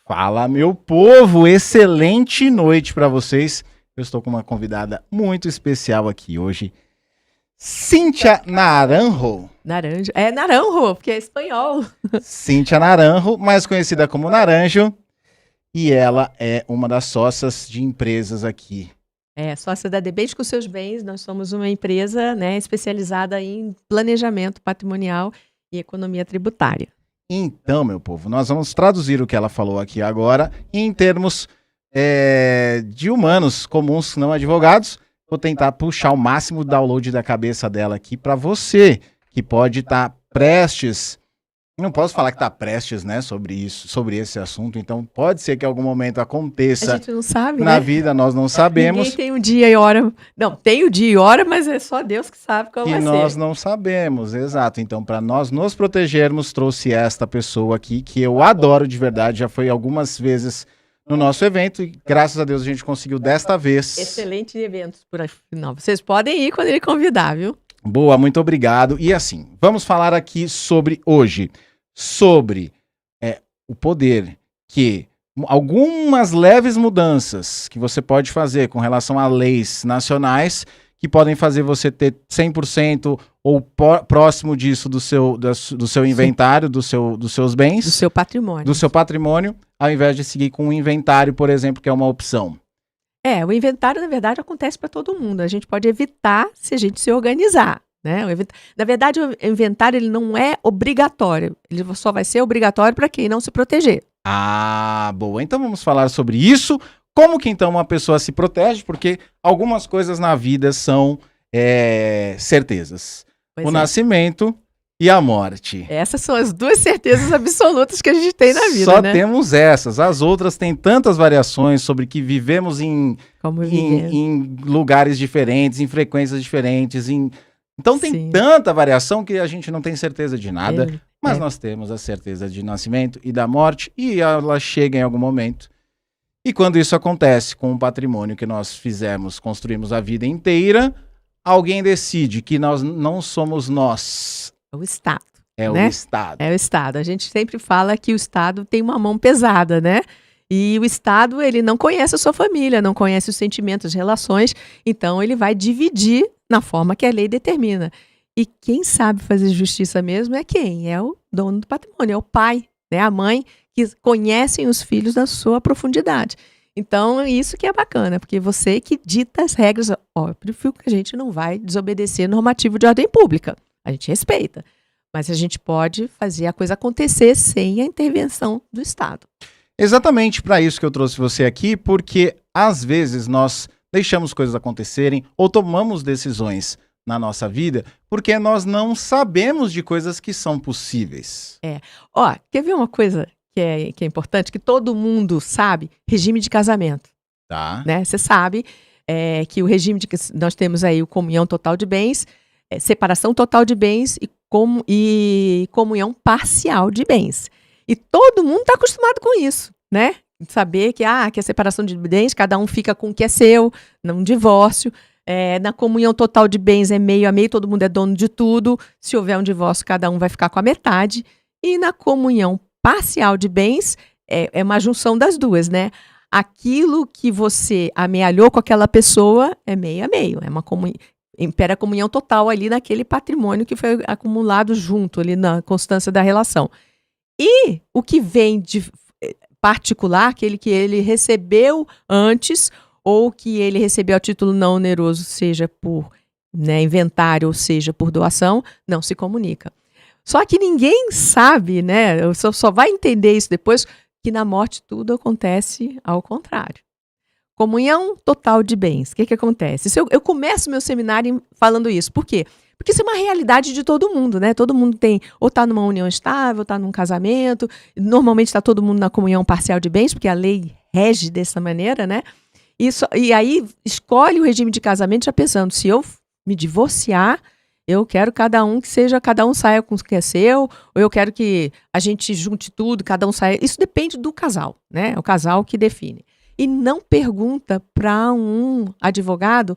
Fala, meu povo! Excelente noite para vocês. Eu estou com uma convidada muito especial aqui hoje, Cíntia Naranjo. Naranjo. É Naranjo, porque é espanhol. Cíntia Naranjo, mais conhecida como Naranjo, e ela é uma das sócias de empresas aqui. É, sócia da Debate com seus bens. Nós somos uma empresa, né, especializada em planejamento patrimonial e economia tributária. Então, meu povo, nós vamos traduzir o que ela falou aqui agora em termos de humanos comuns, não advogados. Vou tentar puxar o máximo download da cabeça dela aqui para você, que pode estar prestes. Não posso falar que está prestes, né, sobre isso, sobre esse assunto. Então, pode ser que em algum momento aconteça. A gente não sabe, Na né? vida, nós não sabemos. Ninguém tem um dia e hora. Não, tem o dia e hora, mas é só Deus que sabe qual vai E ser. nós não sabemos, exato. Então, para nós nos protegermos, trouxe esta pessoa aqui, que eu adoro de verdade, já foi algumas vezes no nosso evento, e graças a Deus a gente conseguiu desta vez. Excelentes eventos por afinal. Vocês podem ir quando ele convidar, viu? Boa, muito obrigado. E assim, vamos falar aqui sobre o poder que algumas leves mudanças que você pode fazer com relação a leis nacionais que podem fazer você ter 100% ou próximo disso do seu inventário, dos seus bens, Do seu patrimônio. do seu patrimônio, ao invés de seguir com o inventário, por exemplo, que é uma opção. É, o inventário, na verdade, acontece para todo mundo. A gente pode evitar se a gente se organizar, né? Na verdade, o inventário ele não é obrigatório. Ele só vai ser obrigatório para quem não se proteger. Ah, boa. Então vamos falar sobre isso. Como que então uma pessoa se protege? Porque algumas coisas na vida são certezas. Pois O é. nascimento e a morte. Essas são as duas certezas absolutas que a gente tem na vida, Só né? temos essas. As outras têm tantas variações sobre que vivemos Como viver. em lugares diferentes, em frequências diferentes. Então tem Sim. tanta variação que a gente não tem certeza de nada. É. Mas nós temos a certeza de nascimento e da morte, e ela chega em algum momento. E quando isso acontece com o patrimônio que nós fizemos, construímos a vida inteira, alguém decide que nós não somos nós, O Estado. é Né? o Estado. É o Estado. A gente sempre fala que o Estado tem uma mão pesada, né? E o Estado, ele não conhece a sua família, não conhece os sentimentos, as relações, então ele vai dividir na forma que a lei determina. E quem sabe fazer justiça mesmo é quem? É o dono do patrimônio, é o pai, né? A mãe, que conhecem os filhos na sua profundidade. Então, isso que é bacana, porque você que dita as regras, óbvio que a gente não vai desobedecer normativo de ordem pública, a gente respeita, mas a gente pode fazer a coisa acontecer sem a intervenção do Estado. Exatamente para isso que eu trouxe você aqui, porque às vezes nós deixamos coisas acontecerem ou tomamos decisões na nossa vida porque nós não sabemos de coisas que são possíveis. Ó, quer ver uma coisa que é importante, que todo mundo sabe? Regime de casamento, Tá? né? Você sabe que o regime de nós temos aí o comunhão total de bens, separação total de bens e comunhão parcial de bens. E todo mundo está acostumado com isso, né? Saber que a separação de bens, cada um fica com o que é seu, não divórcio. Na comunhão total de bens é meio a meio, todo mundo é dono de tudo. Se houver um divórcio, cada um vai ficar com a metade. E na comunhão parcial de bens, é uma junção das duas, né? Aquilo que você amealhou com aquela pessoa é meio a meio. Impera a comunhão total ali naquele patrimônio que foi acumulado junto ali na constância da relação. E o que vem de particular, aquele que ele recebeu antes ou que ele recebeu a título não oneroso, seja por inventário ou seja por doação, não se comunica. Só que ninguém sabe, né? Só vai entender isso depois, que na morte tudo acontece ao contrário. Comunhão total de bens. O que acontece? Eu começo meu seminário falando isso. Por quê? Porque isso é uma realidade de todo mundo, né? Todo mundo tem, ou está numa união estável, ou está num casamento. Normalmente está todo mundo na comunhão parcial de bens, porque a lei rege dessa maneira, né? E aí escolhe o regime de casamento já pensando, se eu me divorciar, eu quero cada um saia com o que é seu, ou eu quero que a gente junte tudo, cada um saia. Isso depende do casal, né? É o casal que define. E não pergunta para um advogado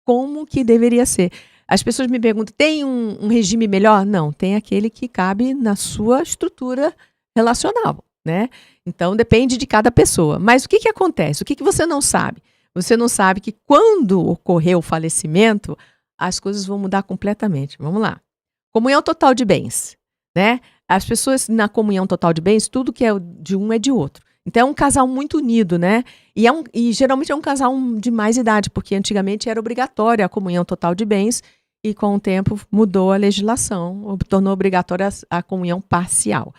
como que deveria ser. As pessoas me perguntam, tem um regime melhor? Não, tem aquele que cabe na sua estrutura relacional. né? Então depende de cada pessoa. Mas o que que acontece? O que que você não sabe? Você não sabe que quando ocorrer o falecimento, as coisas vão mudar completamente. Vamos lá. Comunhão total de bens, né? As pessoas na comunhão total de bens, tudo que é de um é de outro. Então é um casal muito unido, né? E geralmente é um casal de mais idade, porque antigamente era obrigatória a comunhão total de bens e com o tempo mudou a legislação, tornou obrigatória a comunhão parcial.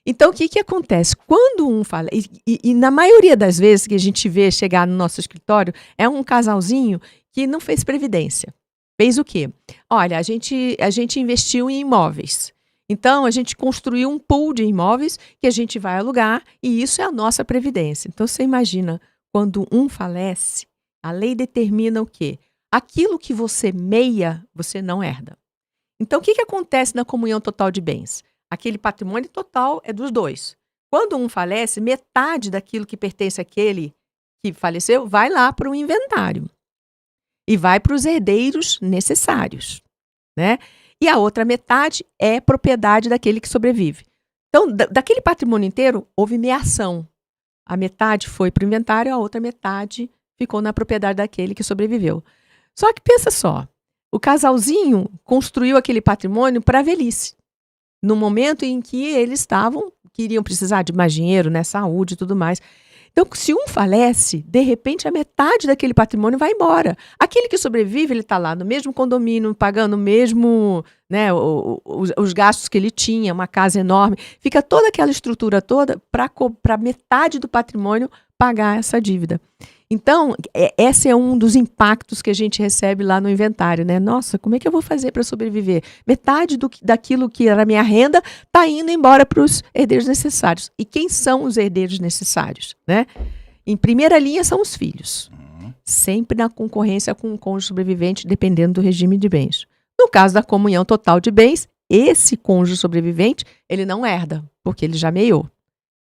Então o que que acontece? Quando um fala, e na maioria das vezes que a gente vê chegar no nosso escritório, é um casalzinho que não fez previdência. Fez o quê? Olha, a gente investiu em imóveis. Então, a gente construiu um pool de imóveis que a gente vai alugar e isso é a nossa previdência. Então, você imagina, quando um falece, a lei determina o quê? Aquilo que você meia, você não herda. Então, o que que acontece na comunhão total de bens? Aquele patrimônio total é dos dois. Quando um falece, metade daquilo que pertence àquele que faleceu vai lá para o inventário. E vai para os herdeiros necessários, né? E a outra metade é propriedade daquele que sobrevive. Então, daquele patrimônio inteiro, houve meação. A metade foi para o inventário, a outra metade ficou na propriedade daquele que sobreviveu. Só que pensa só, o casalzinho construiu aquele patrimônio para a velhice. No momento em que eles queriam precisar de mais dinheiro, né, saúde e tudo mais. Então, se um falece, de repente a metade daquele patrimônio vai embora. Aquele que sobrevive, ele está lá no mesmo condomínio, pagando o mesmo, né, os gastos que ele tinha, uma casa enorme. Fica toda aquela estrutura toda para metade do patrimônio pagar essa dívida. Então, esse é um dos impactos que a gente recebe lá no inventário, né? Nossa, como é que eu vou fazer para sobreviver? Metade daquilo que era minha renda está indo embora para os herdeiros necessários. E quem são os herdeiros necessários, né? Em primeira linha são os filhos. Sempre na concorrência com o cônjuge sobrevivente, dependendo do regime de bens. No caso da comunhão total de bens, esse cônjuge sobrevivente, ele não herda, porque ele já meiou.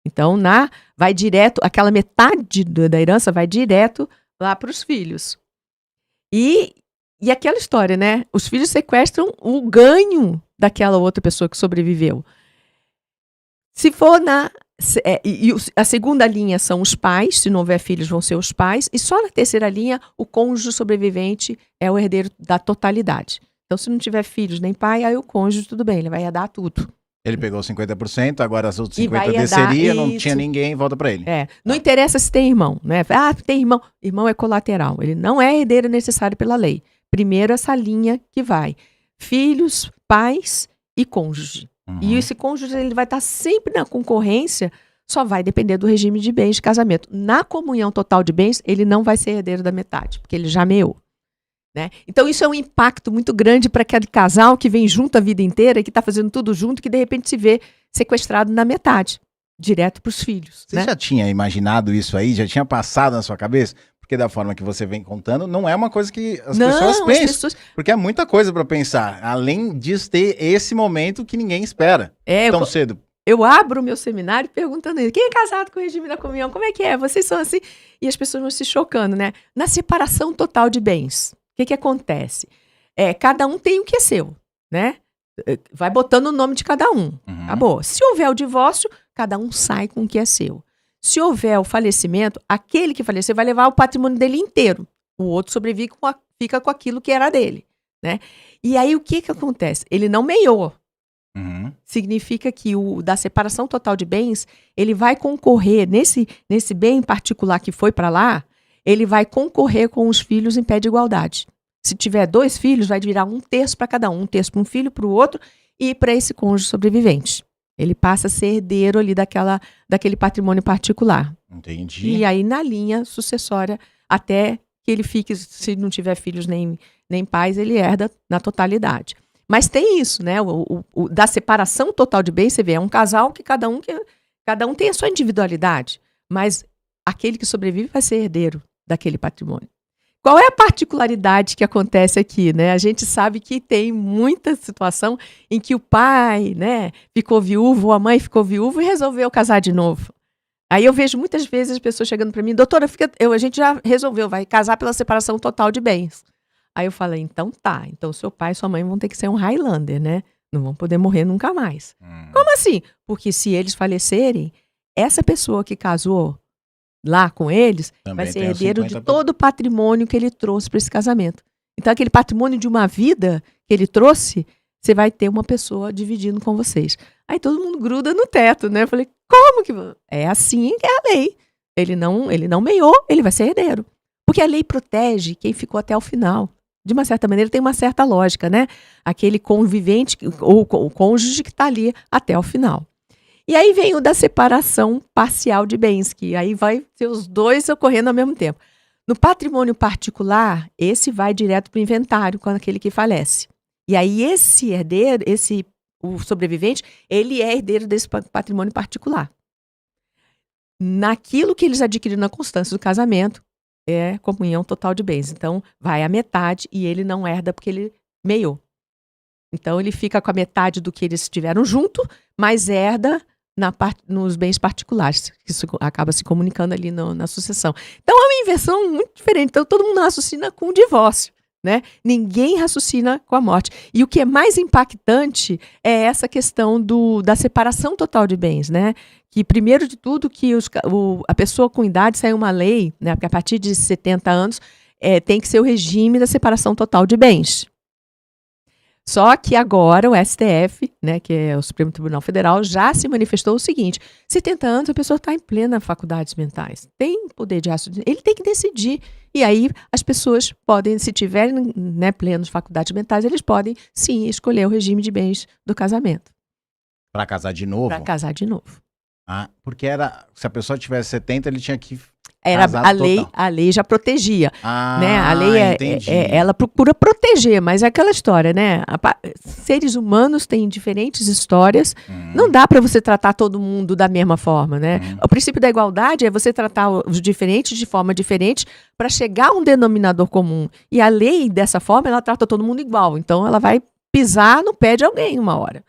Então, vai direto, aquela metade da herança vai direto lá para os filhos. E aquela história, né? Os filhos sequestram o ganho daquela outra pessoa que sobreviveu. Se for a segunda linha são os pais, se não houver filhos vão ser os pais, e só na terceira linha o cônjuge sobrevivente é o herdeiro da totalidade. Então, se não tiver filhos nem pai, aí o cônjuge, tudo bem, ele vai herdar tudo. Ele pegou 50%, agora as outras 50% desceria, não tinha ninguém, volta para ele. Não interessa se tem irmão, né? Tem irmão. Irmão é colateral, ele não é herdeiro necessário pela lei. Primeiro essa linha que vai. Filhos, pais e cônjuge. E esse cônjuge ele vai estar sempre na concorrência, só vai depender do regime de bens de casamento. Na comunhão total de bens, ele não vai ser herdeiro da metade, porque ele já meou. Né? Então isso é um impacto muito grande para aquele casal que vem junto a vida inteira, que está fazendo tudo junto, que de repente se vê sequestrado na metade, direto para os filhos. Você já tinha imaginado isso aí? Já tinha passado na sua cabeça? Porque da forma que você vem contando, não é uma coisa que as pessoas pensam. Porque é muita coisa para pensar, além disso ter esse momento que ninguém espera tão cedo. Eu abro o meu seminário perguntando ele, quem é casado com o regime da comunhão? Como é que é? Vocês são assim? E as pessoas vão se chocando, né? Na separação total de bens, o que acontece? Cada um tem o que é seu, né? Vai botando o nome de cada um. Acabou. Se houver o divórcio, cada um sai com o que é seu. Se houver o falecimento, aquele que faleceu vai levar o patrimônio dele inteiro. O outro sobrevive, fica com aquilo que era dele, né? E aí o que acontece? Ele não meiou. Significa que da separação total de bens, ele vai concorrer, nesse bem particular que foi para lá, ele vai concorrer com os filhos em pé de igualdade. Se tiver 2 filhos, vai virar 1/3 para cada um 1/3 para um filho, para o outro e para esse cônjuge sobrevivente. Ele passa a ser herdeiro ali daquele patrimônio particular. Entendi. E aí, na linha sucessória, até que ele fique, se não tiver filhos nem pais, ele herda na totalidade. Mas tem isso, né? Da separação total de bens, você vê, é um casal que cada um tem a sua individualidade, mas aquele que sobrevive vai ser herdeiro daquele patrimônio. Qual é a particularidade que acontece aqui, né? A gente sabe que tem muita situação em que o pai, né, ficou viúvo, ou a mãe ficou viúva e resolveu casar de novo. Aí eu vejo muitas vezes as pessoas chegando para mim, doutora, a gente já resolveu, vai casar pela separação total de bens. Aí eu falei, então tá, então seu pai e sua mãe vão ter que ser um Highlander, né? Não vão poder morrer nunca mais. Como assim? Porque se eles falecerem, essa pessoa que casou lá com eles Também vai ser tem os herdeiro de 50%. todo o patrimônio que ele trouxe para esse casamento. Então, aquele patrimônio de uma vida que ele trouxe, você vai ter uma pessoa dividindo com vocês. Aí todo mundo gruda no teto, né? Eu falei, como que... É assim que é a lei. Ele não meiou, ele vai ser herdeiro. Porque a lei protege quem ficou até o final. De uma certa maneira, tem uma certa lógica, né? Aquele convivente, ou o cônjuge que está ali até o final. E aí vem o da separação parcial de bens, que aí vai ser os dois ocorrendo ao mesmo tempo. No patrimônio particular, esse vai direto para o inventário com aquele que falece. E aí esse herdeiro, o sobrevivente, ele é herdeiro desse patrimônio particular. Naquilo que eles adquiriram na constância do casamento, é comunhão total de bens. Então, vai a metade e ele não herda porque ele meiou. Então, ele fica com a metade do que eles tiveram junto, mas herda nos bens particulares, que isso acaba se comunicando ali na sucessão. Então, é uma inversão muito diferente. Então, todo mundo raciocina com o divórcio, né? Ninguém raciocina com a morte. E o que é mais impactante é essa questão da separação total de bens, né? Que, primeiro de tudo, que a pessoa com idade, saiu uma lei, né? Porque a partir de 70 anos tem que ser o regime da separação total de bens. Só que agora o STF, né, que é o Supremo Tribunal Federal, já se manifestou o seguinte: 70 anos a pessoa está em plena faculdades mentais, tem poder de raciocínio, ele tem que decidir. E aí as pessoas podem, se tiverem, né, plenos faculdades mentais, eles podem sim escolher o regime de bens do casamento. Para casar de novo? Para casar de novo. Ah, porque se a pessoa tivesse 70, ele tinha que Era casar total. a lei já protegia, né? A lei entendi. ela procura proteger, mas é aquela história, né? Seres humanos têm diferentes histórias. Não dá para você tratar todo mundo da mesma forma, né? O princípio da igualdade é você tratar os diferentes de forma diferente para chegar a um denominador comum. E a lei, dessa forma, ela trata todo mundo igual. Então, ela vai pisar no pé de alguém uma hora.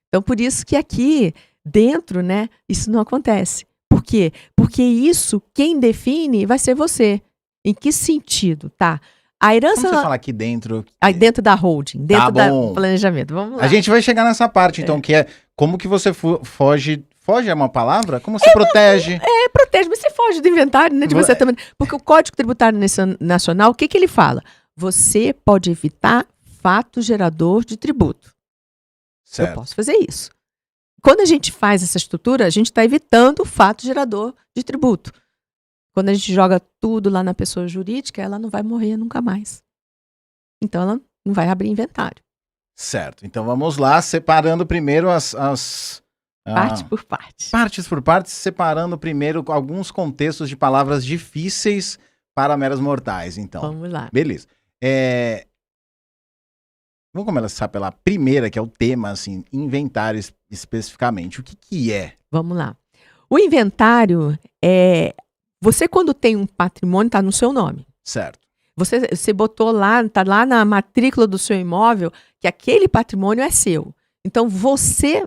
Então, por isso que aqui dentro, né, isso não acontece. Por quê? Porque isso, quem define vai ser você. Em que sentido, tá? A herança... Como você fala aqui dentro? Aí dentro da holding, dentro bom. do planejamento. Vamos lá. A gente vai chegar nessa parte, então, que é como que você foge... Foge é uma palavra? Como você protege? Protege, mas você foge do inventário, né? De você também. Porque o Código Tributário Nacional, o que ele fala? Você pode evitar fato gerador de tributo. Certo. Eu posso fazer isso. Quando a gente faz essa estrutura, a gente está evitando o fato gerador de tributo. Quando a gente joga tudo lá na pessoa jurídica, ela não vai morrer nunca mais. Então, ela não vai abrir inventário. Certo. Então, vamos lá, separando primeiro Parte por parte. Partes por partes, separando primeiro alguns contextos de palavras difíceis para meros mortais, então. Vamos lá. Beleza. Vamos começar pela primeira, que é o tema, assim, inventário especificamente. O que é? Vamos lá. O inventário você, quando tem um patrimônio, está no seu nome. Certo. Você botou lá, está lá na matrícula do seu imóvel, que aquele patrimônio é seu. Então,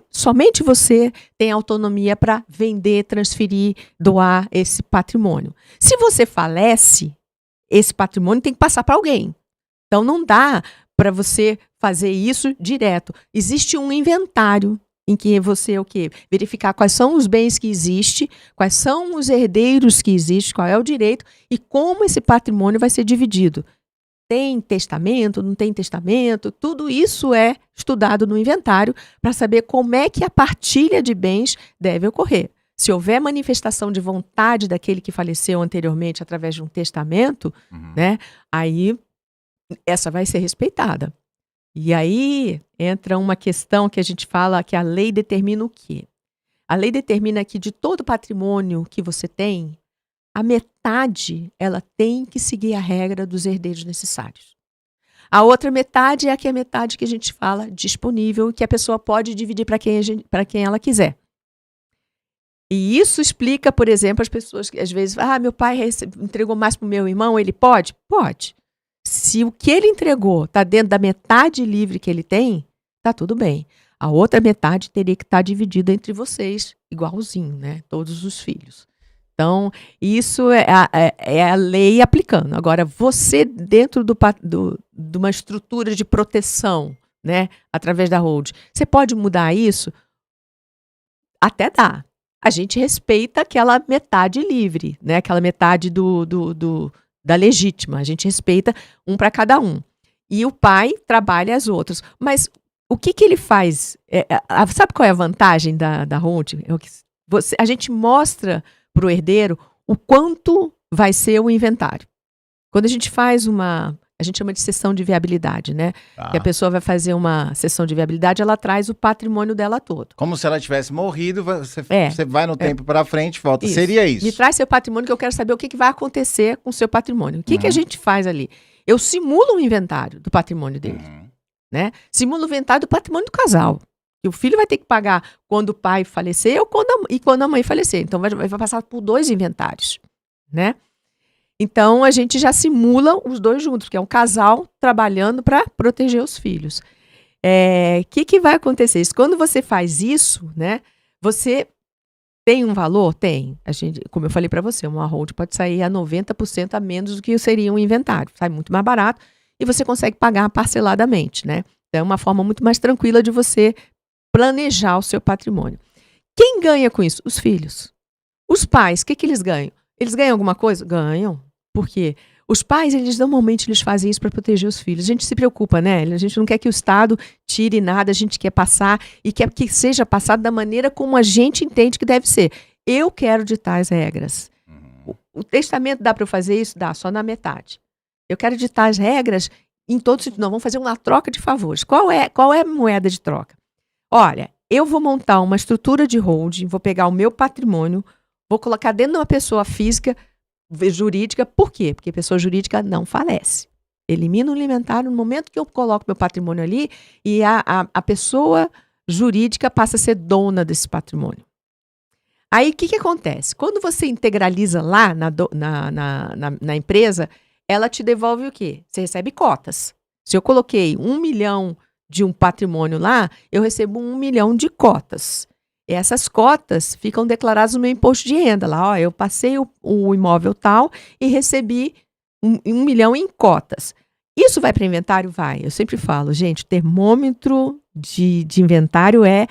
somente você tem autonomia para vender, transferir, doar esse patrimônio. Se você falece, esse patrimônio tem que passar para alguém. Então, não dá para você fazer isso direto. Existe um inventário em que você verificar quais são os bens que existem, quais são os herdeiros que existem, qual é o direito e como esse patrimônio vai ser dividido. Tem testamento, não tem testamento, tudo isso é estudado no inventário para saber como é que a partilha de bens deve ocorrer. Se houver manifestação de vontade daquele que faleceu anteriormente através de um testamento, né, aí essa vai ser respeitada. E aí entra uma questão que a gente fala que a lei determina o quê? A lei determina que de todo o patrimônio que você tem, a metade ela tem que seguir a regra dos herdeiros necessários. A outra metade é a metade que a gente fala disponível, que a pessoa pode dividir para quem ela quiser. E isso explica, por exemplo, as pessoas que às vezes, meu pai entregou mais para o meu irmão, ele pode? Pode. Se o que ele entregou está dentro da metade livre que ele tem, está tudo bem. A outra metade teria que estar dividida entre vocês, igualzinho, né? Todos os filhos. Então, isso é a lei aplicando. Agora, você dentro de uma estrutura de proteção, né? Através da hold, você pode mudar isso? Até dá. a gente respeita aquela metade livre, né? Aquela metade da legítima. A gente respeita um para cada um. E o pai trabalha as outras. Mas o que ele faz? Sabe qual é a vantagem da holding? A gente mostra para o herdeiro o quanto vai ser o inventário. Quando a gente faz a gente chama de sessão de viabilidade, né? Tá. Que a pessoa vai fazer uma sessão de viabilidade, ela traz o patrimônio dela todo. Como se ela tivesse morrido, você vai no tempo para frente, volta. Isso. Seria isso. Me traz seu patrimônio que eu quero saber o que vai acontecer com o seu patrimônio. O que a gente faz ali? Eu simulo um inventário do patrimônio dele. Né? Simulo o inventário do patrimônio do casal. E o filho vai ter que pagar quando o pai falecer e quando a mãe falecer. Então vai passar por 2 inventários. Né? Então, a gente já simula os 2 juntos, porque é um casal trabalhando para proteger os filhos. Que vai acontecer? Quando você faz isso, né, você tem um valor? Tem. Como eu falei para você, uma hold pode sair a 90% a menos do que seria um inventário. Sai muito mais barato e você consegue pagar parceladamente. Né? Então, é uma forma muito mais tranquila de você planejar o seu patrimônio. Quem ganha com isso? Os filhos. Os pais, o que eles ganham? Eles ganham alguma coisa? Ganham. Por quê? Os pais, normalmente eles fazem isso para proteger os filhos. A gente se preocupa, né? A gente não quer que o Estado tire nada, a gente quer passar e quer que seja passado da maneira como a gente entende que deve ser. Eu quero ditar as regras. O testamento dá para eu fazer isso? Dá, só na metade. Eu quero ditar as regras em todos os sentidos. Não, vamos fazer uma troca de favores. Qual é a moeda de troca? Olha, eu vou montar uma estrutura de holding, vou pegar o meu patrimônio, vou colocar dentro de uma pessoa física, jurídica. Por quê? Porque a pessoa jurídica não falece. Elimina o inventário no momento que eu coloco meu patrimônio ali e a pessoa jurídica passa a ser dona desse patrimônio. Aí, o que acontece? Quando você integraliza lá na empresa, ela te devolve o quê? Você recebe cotas. Se eu coloquei 1 milhão de um patrimônio lá, eu recebo 1 milhão de cotas. Essas cotas ficam declaradas no meu imposto de renda. Lá, ó, eu passei o imóvel tal e recebi 1 milhão em cotas. Isso vai para inventário? Vai. Eu sempre falo, gente, o termômetro de inventário é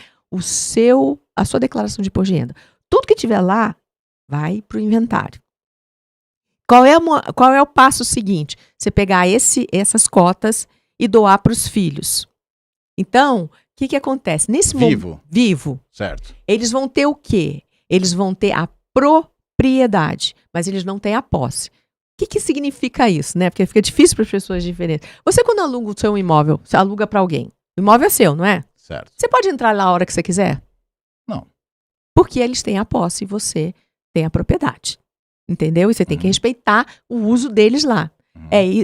a sua declaração de imposto de renda. Tudo que tiver lá vai para o inventário. Qual é o passo seguinte? Você pegar essas cotas e doar para os filhos. Então, o que acontece? Nesse momento vivo, certo. Eles vão ter o quê? Eles vão ter a propriedade, mas eles não têm a posse. O que significa isso, né? Porque fica difícil para as pessoas diferentes. Você, quando aluga o seu imóvel, você aluga para alguém. O imóvel é seu, não é? Certo. Você pode entrar lá a hora que você quiser? Não. Porque eles têm a posse e você tem a propriedade. Entendeu? E você tem que respeitar o uso deles lá.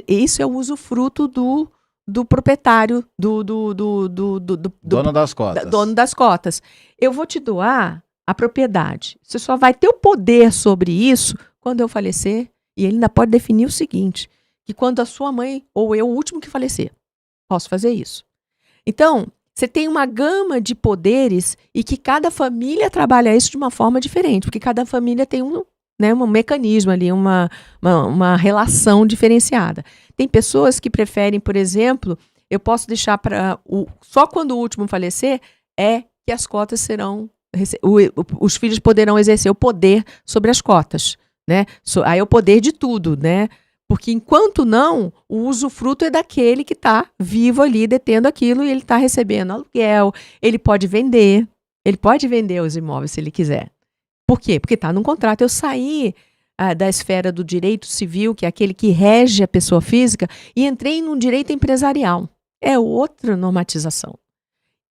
Isso é o usufruto do proprietário, do dono das cotas. Dono das cotas. Eu vou te doar a propriedade. Você só vai ter o poder sobre isso quando eu falecer. E ele ainda pode definir o seguinte, que quando a sua mãe ou eu, o último que falecer, posso fazer isso. Então, você tem uma gama de poderes e que cada família trabalha isso de uma forma diferente, porque cada família tem um mecanismo ali, uma relação diferenciada. Tem pessoas que preferem, por exemplo, eu posso deixar só quando o último falecer é que as cotas serão, os filhos poderão exercer o poder sobre as cotas, né? Aí é o poder de tudo, né? Porque enquanto não, o usufruto é daquele que está vivo ali, detendo aquilo, e ele está recebendo aluguel, ele pode vender os imóveis se ele quiser. Por quê? Porque está num contrato. Eu saí da esfera do direito civil, que é aquele que rege a pessoa física, e entrei num direito empresarial. É outra normatização.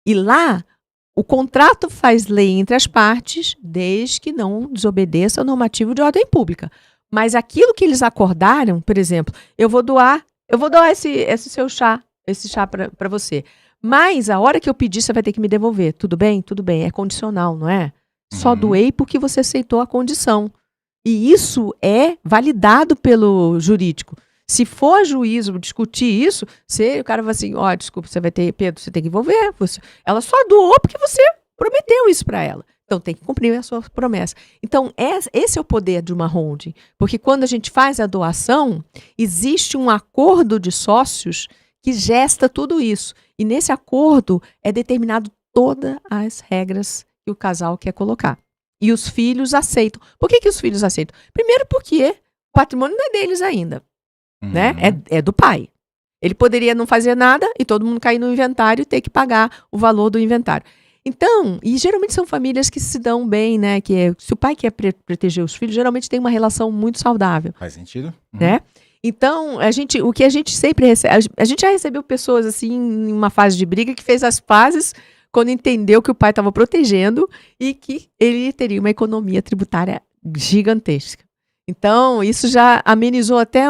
E lá, o contrato faz lei entre as partes, desde que não desobedeça ao normativo de ordem pública. Mas aquilo que eles acordaram, por exemplo, eu vou doar esse seu chá, para você. Mas a hora que eu pedir, você vai ter que me devolver. Tudo bem? Tudo bem. É condicional, não é? Só doei porque você aceitou a condição. E isso é validado pelo jurídico. Se for juízo discutir isso, o cara vai assim, desculpa, Pedro, você tem que envolver. Ela só doou porque você prometeu isso para ela. Então, tem que cumprir a sua promessa. Então, esse é o poder de uma holding. Porque quando a gente faz a doação, existe um acordo de sócios que gesta tudo isso. E nesse acordo é determinado todas as regras que o casal quer colocar. E os filhos aceitam. Por que os filhos aceitam? Primeiro porque o patrimônio não é deles ainda, né? É do pai. Ele poderia não fazer nada e todo mundo cair no inventário e ter que pagar o valor do inventário. Então, e geralmente são famílias que se dão bem, né? Se o pai quer proteger os filhos, geralmente tem uma relação muito saudável. Faz sentido. Né? Então, o que a gente sempre recebe... A gente já recebeu pessoas, assim, em uma fase de briga, que fez as pazes quando entendeu que o pai estava protegendo e que ele teria uma economia tributária gigantesca. Então, isso já amenizou até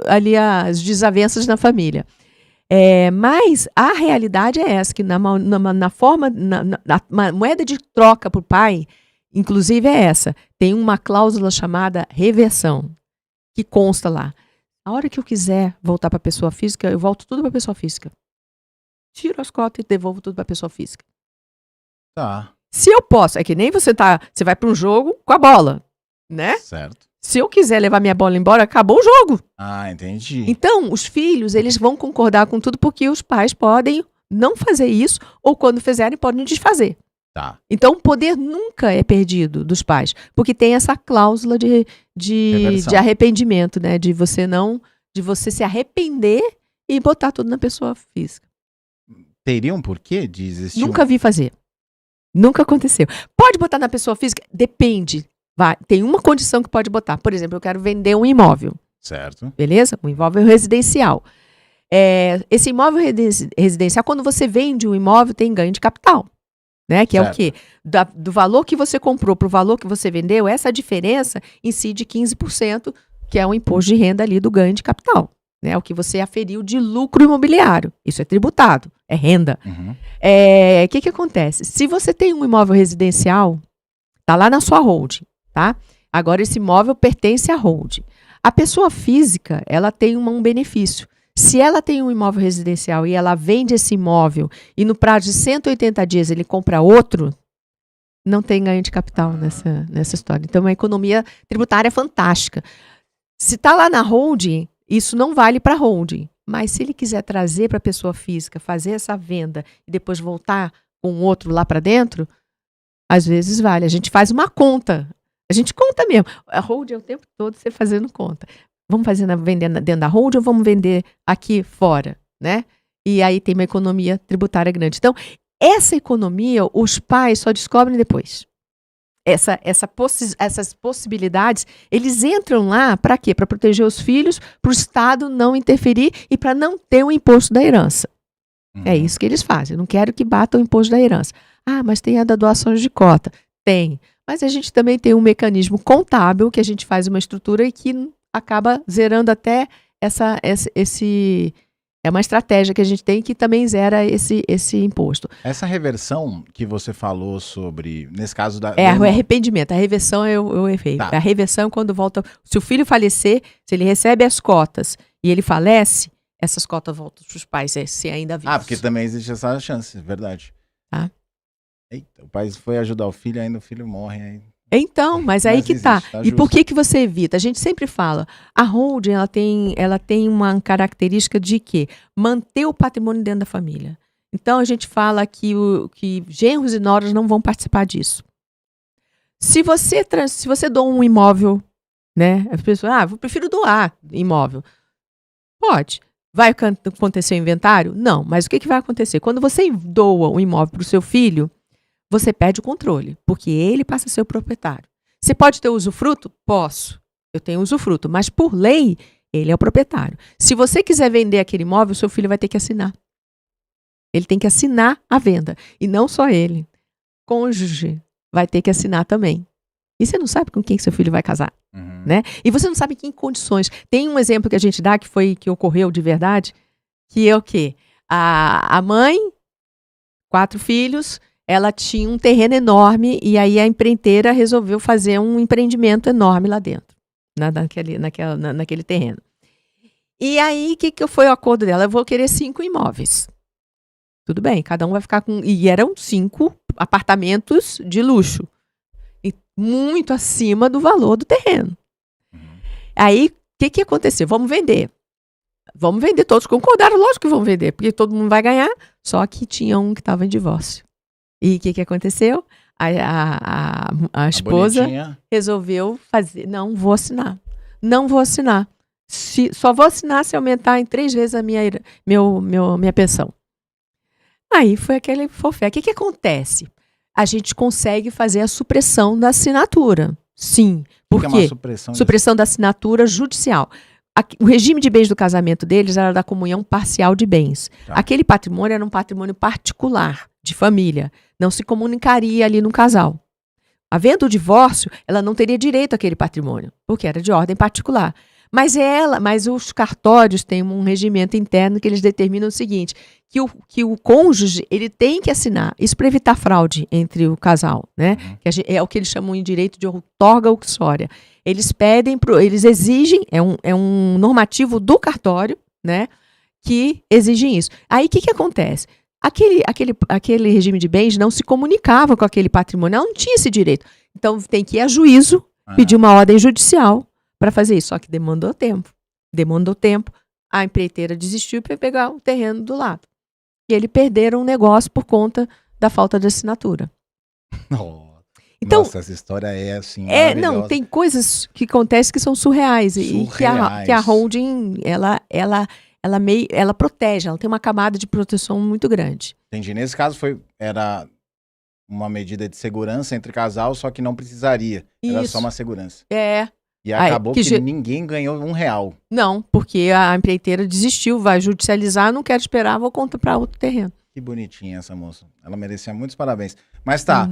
ali as desavenças na família. Mas a realidade é essa, que na moeda de troca para o pai, inclusive é essa, tem uma cláusula chamada reversão, que consta lá. A hora que eu quiser voltar para a pessoa física, eu volto tudo para a pessoa física. Tiro as cotas e devolvo tudo para a pessoa física. Tá. Se eu posso, é que nem você vai para um jogo com a bola, né? Certo. Se eu quiser levar minha bola embora, acabou o jogo. Ah, entendi. Então, os filhos, eles vão concordar com tudo porque os pais podem não fazer isso, ou quando fizerem, podem desfazer. Tá. Então, o poder nunca é perdido dos pais, porque tem essa cláusula de arrependimento, né? De você se arrepender e botar tudo na pessoa física. Teria um porquê de existir? Nunca vi fazer. Nunca aconteceu. Pode botar na pessoa física? Depende. Tem uma condição que pode botar. Por exemplo, eu quero vender um imóvel. Certo. Beleza? Um imóvel residencial. Esse imóvel residencial, quando você vende um imóvel, tem ganho de capital. Né? Que certo. É o quê? Do valor que você comprou para o valor que você vendeu, essa diferença incide 15%, que é o imposto de renda ali do ganho de capital. Né? O que você aferiu de lucro imobiliário. Isso é tributado, é renda. Uhum. Que acontece? Se você tem um imóvel residencial, está lá na sua holding, tá? Agora esse imóvel pertence à holding. A pessoa física, ela tem um benefício. Se ela tem um imóvel residencial e ela vende esse imóvel e no prazo de 180 dias ele compra outro, não tem ganho de capital nessa história. Então, é uma economia tributária fantástica. Se está lá na holding, isso não vale para a holding. Mas se ele quiser trazer para a pessoa física, fazer essa venda e depois voltar com outro lá para dentro, às vezes vale. A gente faz uma conta. A gente conta mesmo. A holding é o tempo todo você fazendo conta. Vamos vender dentro da holding ou vamos vender aqui fora, né? E aí tem uma economia tributária grande. Então, essa economia, os pais só descobrem depois. Essas possibilidades, eles entram lá para quê? Para proteger os filhos, para o Estado não interferir e para não ter o imposto da herança. É isso que eles fazem. Eu não quero que bata o imposto da herança. Ah, mas tem a da doação de cota. Tem. Mas a gente também tem um mecanismo contábil que a gente faz uma estrutura e que acaba zerando até esse... É uma estratégia que a gente tem que também zera esse imposto. Essa reversão que você falou sobre, nesse caso da... o arrependimento. A reversão eu errei. Tá. A reversão quando volta... Se o filho falecer, se ele recebe as cotas e ele falece, essas cotas voltam para os pais, se ainda vivos. Porque também existe essa chance, verdade. Tá. Eita, o pai foi ajudar o filho, ainda o filho morre. Aí... Então, mas aí que tá. E por que você evita? A gente sempre fala, a holding, ela tem uma característica de quê? Manter o patrimônio dentro da família. Então, a gente fala que genros e noras não vão participar disso. Se você doa um imóvel, né? As pessoas, eu prefiro doar imóvel. Pode. Vai acontecer o inventário? Não. Mas o que vai acontecer? Quando você doa um imóvel para o seu filho, você perde o controle, porque ele passa a ser o proprietário. Você pode ter usufruto? Posso. Eu tenho usufruto, mas por lei, ele é o proprietário. Se você quiser vender aquele imóvel, seu filho vai ter que assinar. Ele tem que assinar a venda. E não só ele. Cônjuge vai ter que assinar também. E você não sabe com quem seu filho vai casar. Né? E você não sabe em que condições. Tem um exemplo que a gente dá, que ocorreu de verdade, que é o quê? A mãe, 4 filhos... Ela tinha um terreno enorme e aí a empreiteira resolveu fazer um empreendimento enorme lá dentro, naquele terreno. E aí, o que foi o acordo dela? Eu vou querer 5 imóveis. Tudo bem, cada um vai ficar com... E eram 5 apartamentos de luxo. E muito acima do valor do terreno. Aí, o que aconteceu? Vamos vender. Vamos vender, todos concordaram, lógico que vão vender, porque todo mundo vai ganhar, só que tinha um que estava em divórcio. E o que aconteceu? A esposa bonitinha. resolveu fazer, não vou assinar. Não vou assinar. Só vou assinar se aumentar em 3 vezes a minha pensão. Aí foi aquele fofé. O que acontece? A gente consegue fazer a supressão da assinatura. Sim. Por Que é quê? uma supressão. Supressão da assinatura judicial. O regime de bens do casamento deles era da comunhão parcial de bens. Tá. Aquele patrimônio era um patrimônio particular, de família. Não se comunicaria ali no casal. Havendo o divórcio, ela não teria direito àquele patrimônio, porque era de ordem particular. Mas os cartórios têm um regimento interno que eles determinam o seguinte, que o cônjuge ele tem que assinar, isso para evitar fraude entre o casal, né? Que é o que eles chamam em direito de outorga uxória. Eles eles exigem, é um normativo do cartório, né? Que exigem isso. Aí o que acontece? Aquele regime de bens não se comunicava com aquele patrimônio, ela não tinha esse direito. Então tem que ir a juízo, pedir uma ordem judicial para fazer isso. Só que demandou tempo. A empreiteira desistiu para pegar o terreno do lado. E eles perderam o negócio por conta da falta de assinatura. Então, nossa, essa história é assim, maravilhosa. Não, tem coisas que acontecem que são surreais. E que a holding, ela protege, ela tem uma camada de proteção muito grande. Entendi. Nesse caso era uma medida de segurança entre casal, só que não precisaria. Era Isso. só uma segurança. É. E acabou que ninguém ganhou R$1. Não, porque a empreiteira desistiu, vai judicializar, não quero esperar, vou comprar outro terreno. Que bonitinha essa moça. Ela merecia muitos parabéns. Mas tá,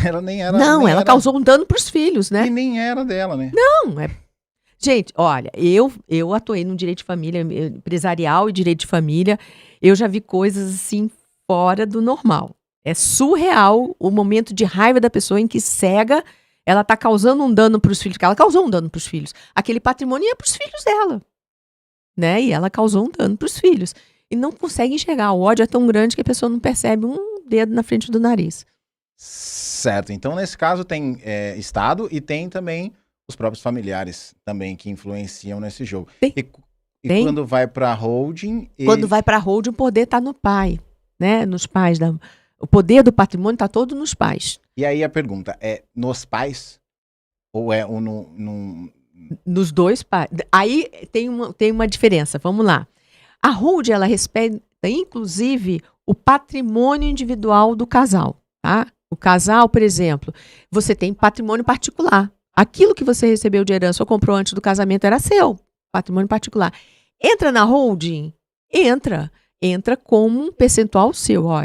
ela nem era... Não, ela causou um dano pros filhos, né? E nem era dela, né? Não, Gente, olha, eu atuei no direito de família, empresarial e direito de família, eu já vi coisas assim fora do normal. É surreal o momento de raiva da pessoa em que cega, ela tá causando um dano pros filhos, porque ela causou um dano pros filhos. Aquele patrimônio ia pros filhos dela, né? E ela causou um dano pros filhos. E não consegue enxergar, o ódio é tão grande que a pessoa não percebe um dedo na frente do nariz. Certo, então nesse caso tem Estado e tem também os próprios familiares também que influenciam nesse jogo. E quando vai para holding... Quando vai para holding, o poder está no pai, né? Nos pais. O poder do patrimônio está todo nos pais. E aí a pergunta, é nos pais? Ou é Nos dois pais. Aí tem uma diferença, vamos lá. A holding, ela respeita, inclusive, o patrimônio individual do casal, tá? O casal, por exemplo, você tem patrimônio particular. Aquilo que você recebeu de herança ou comprou antes do casamento era seu, patrimônio particular. Entra na holding? Entra como um percentual seu. Ó,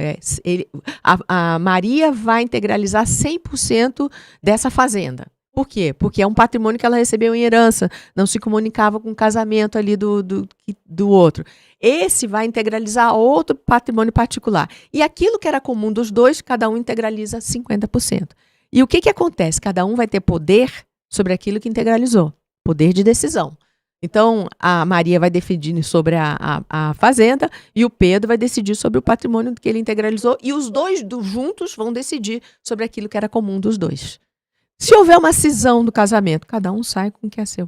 a Maria vai integralizar 100% dessa fazenda. Por quê? Porque é um patrimônio que ela recebeu em herança, não se comunicava com o casamento ali do outro. Esse vai integralizar outro patrimônio particular. E aquilo que era comum dos dois, cada um integraliza 50%. E o que acontece? Cada um vai ter poder sobre aquilo que integralizou. Poder de decisão. Então, a Maria vai decidir sobre a fazenda e o Pedro vai decidir sobre o patrimônio que ele integralizou e os dois juntos vão decidir sobre aquilo que era comum dos dois. Se houver uma cisão do casamento, cada um sai com o que é seu.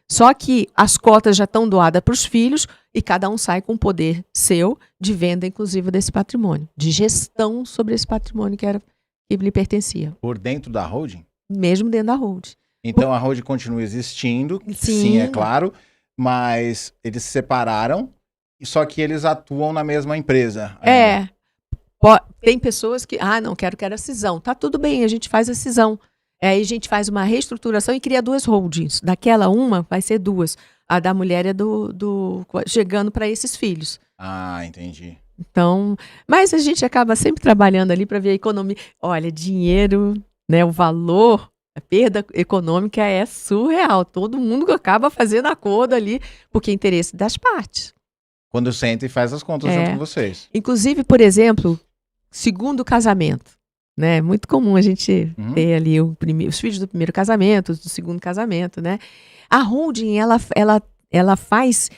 Só que as cotas já estão doadas para os filhos e cada um sai com o poder seu de venda, inclusive, desse patrimônio. De gestão sobre esse patrimônio que lhe pertencia. Por dentro da holding? Mesmo dentro da holding. Então a holding continua existindo, sim, é claro, mas eles se separaram, só que eles atuam na mesma empresa. Ainda. Tem pessoas que, não, quero a cisão. Tá tudo bem, a gente faz a cisão. Aí a gente faz uma reestruturação e cria 2 holdings. Daquela uma, vai ser 2. A da mulher é chegando para esses filhos. Ah, entendi. Então, mas a gente acaba sempre trabalhando ali para ver a economia. Olha, dinheiro, né, o valor, a perda econômica é surreal. Todo mundo acaba fazendo acordo ali, porque é interesse das partes. Quando senta e faz as contas junto com vocês. Inclusive, por exemplo, segundo casamento. Né? É muito comum a gente ter ali os filhos do primeiro casamento, do segundo casamento, né? A holding, ela faz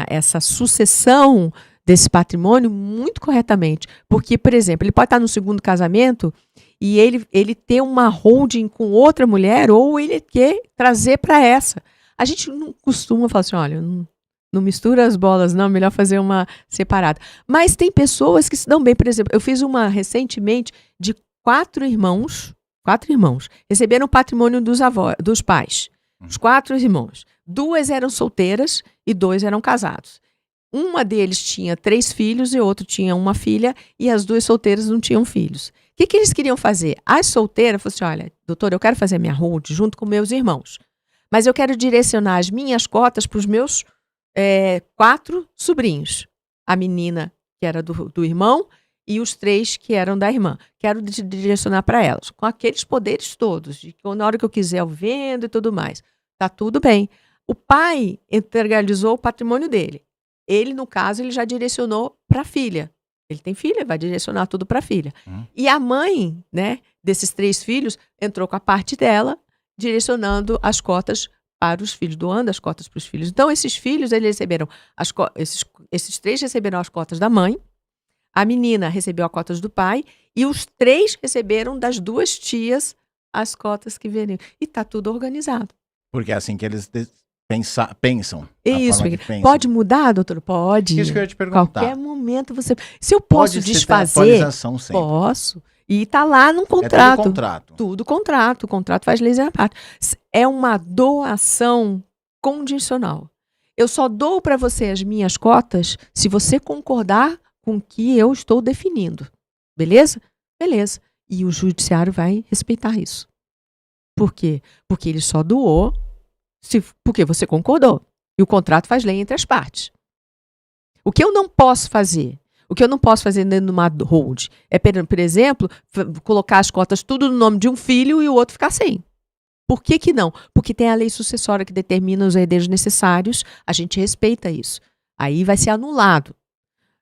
essa sucessão desse patrimônio muito corretamente. Porque, por exemplo, ele pode estar no segundo casamento e ele ter uma holding com outra mulher ou ele quer trazer para essa. A gente não costuma falar assim, olha, Não mistura as bolas, não. Melhor fazer uma separada. Mas tem pessoas que se dão bem. Por exemplo, eu fiz uma recentemente de 4 irmãos. 4 irmãos. Receberam o patrimônio dos pais. Os 4 irmãos. 2 eram solteiras e 2 eram casados. Uma deles tinha 3 filhos e o outro tinha uma filha. E as 2 solteiras não tinham filhos. O que eles queriam fazer? As solteiras falaram assim, olha, doutor, eu quero fazer a minha hold junto com meus irmãos. Mas eu quero direcionar as minhas cotas para os meus 4 sobrinhos. A menina que era do irmão e os 3 que eram da irmã. Quero direcionar para elas. Com aqueles poderes todos. De que na hora que eu quiser eu vendo e tudo mais. Tá tudo bem. O pai integralizou o patrimônio dele. Ele, no caso, ele já direcionou para a filha. Ele tem filha, vai direcionar tudo para a filha. E a mãe, né, desses 3 filhos entrou com a parte dela, direcionando as cotas para os filhos, doando as cotas para os filhos. Então, esses filhos, eles receberam, esses 3 receberam as cotas da mãe, a menina recebeu as cotas do pai, e os 3 receberam das 2 tias as cotas que veriam. E está tudo organizado. Porque é assim que eles pensam. Isso, pode mudar, doutor? Pode. Isso que eu ia te perguntar. Qualquer momento você... Se eu posso pode desfazer, atualização sempre. Posso. E está lá no É contrato. tudo contrato. Tudo contrato. O contrato faz leis à parte. É uma doação condicional. Eu só dou para você as minhas cotas se você concordar com o que eu estou definindo. Beleza? Beleza. E o judiciário vai respeitar isso. Por quê? Porque ele só doou porque você concordou. E o contrato faz lei entre as partes. O que eu não posso fazer? O que eu não posso fazer dentro de uma hold é, por exemplo, colocar as cotas tudo no nome de um filho e o outro ficar sem. Por que não? Porque tem a lei sucessória que determina os herdeiros necessários, a gente respeita isso. Aí vai ser anulado.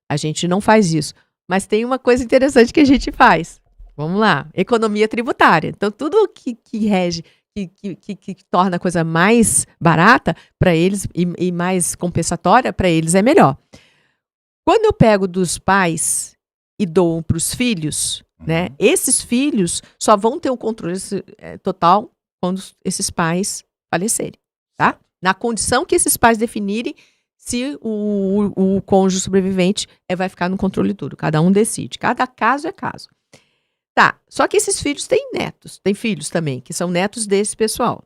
A gente não faz isso. Mas tem uma coisa interessante que a gente faz. Vamos lá. Economia tributária. Então, tudo que rege... Que torna a coisa mais barata para eles e mais compensatória para eles é melhor. Quando eu pego dos pais e dou para os filhos, né, esses filhos só vão ter o controle total quando esses pais falecerem. Tá? Na condição que esses pais definirem se o cônjuge sobrevivente vai ficar no controle tudo. Cada um decide. Cada caso é caso. Tá, só que esses filhos têm netos, têm filhos também, que são netos desse pessoal.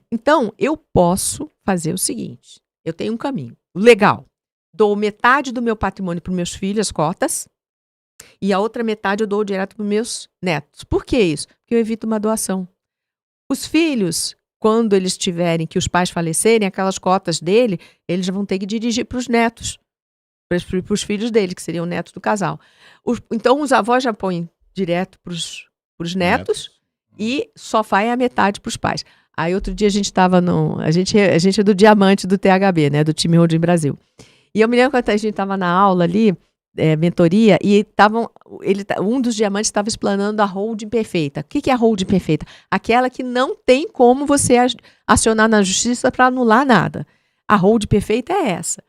Então, eu posso fazer o seguinte, eu tenho um caminho legal, dou metade do meu patrimônio para os meus filhos, as cotas, e a outra metade eu dou direto para os meus netos. Por que isso? Porque eu evito uma doação. Os filhos, quando eles tiverem que os pais falecerem, aquelas cotas dele, eles já vão ter que dirigir para os netos, para os filhos dele, que seriam netos do casal. Então, os avós já põem direto para os netos e só vai a metade para os pais. Aí outro dia a gente estava a gente é do diamante do THB, né, do time Holding Brasil. E eu me lembro quando a gente estava na aula ali, mentoria, e um dos diamantes estava explanando a holding perfeita. O que é a holding perfeita? Aquela que não tem como você acionar na justiça para anular nada. A holding perfeita é essa.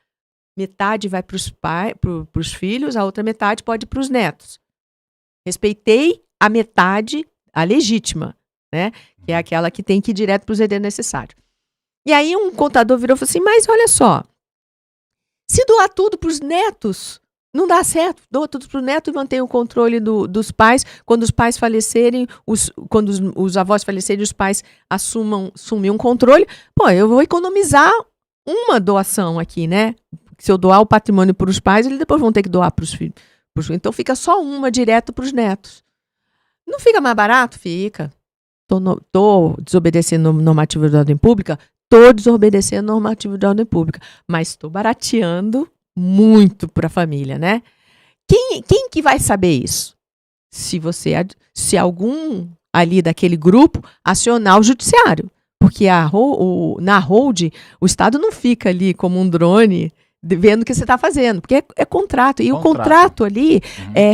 Metade vai para os filhos, a outra metade pode ir para os netos. Respeitei a metade, a legítima, né? Que é aquela que tem que ir direto para os herdeiros necessários. E aí um contador virou e falou assim, mas olha só, se doar tudo para os netos, não dá certo. Doa tudo para o neto e mantém o controle dos pais. Quando os pais falecerem, quando os avós falecerem, os pais assumem um controle. Pô, eu vou economizar uma doação aqui, né? Se eu doar o patrimônio para os pais, eles depois vão ter que doar para os filhos. Então fica só uma direto para os netos. Não fica mais barato? Fica. Tô desobedecendo normativa de ordem pública? Tô desobedecendo normativa de ordem pública. Mas estou barateando muito para a família, né? Quem que vai saber isso? Se algum ali daquele grupo acionar o judiciário. Porque na hold, o Estado não fica ali como um drone vendo o que você está fazendo, porque é contrato. E o contrato ali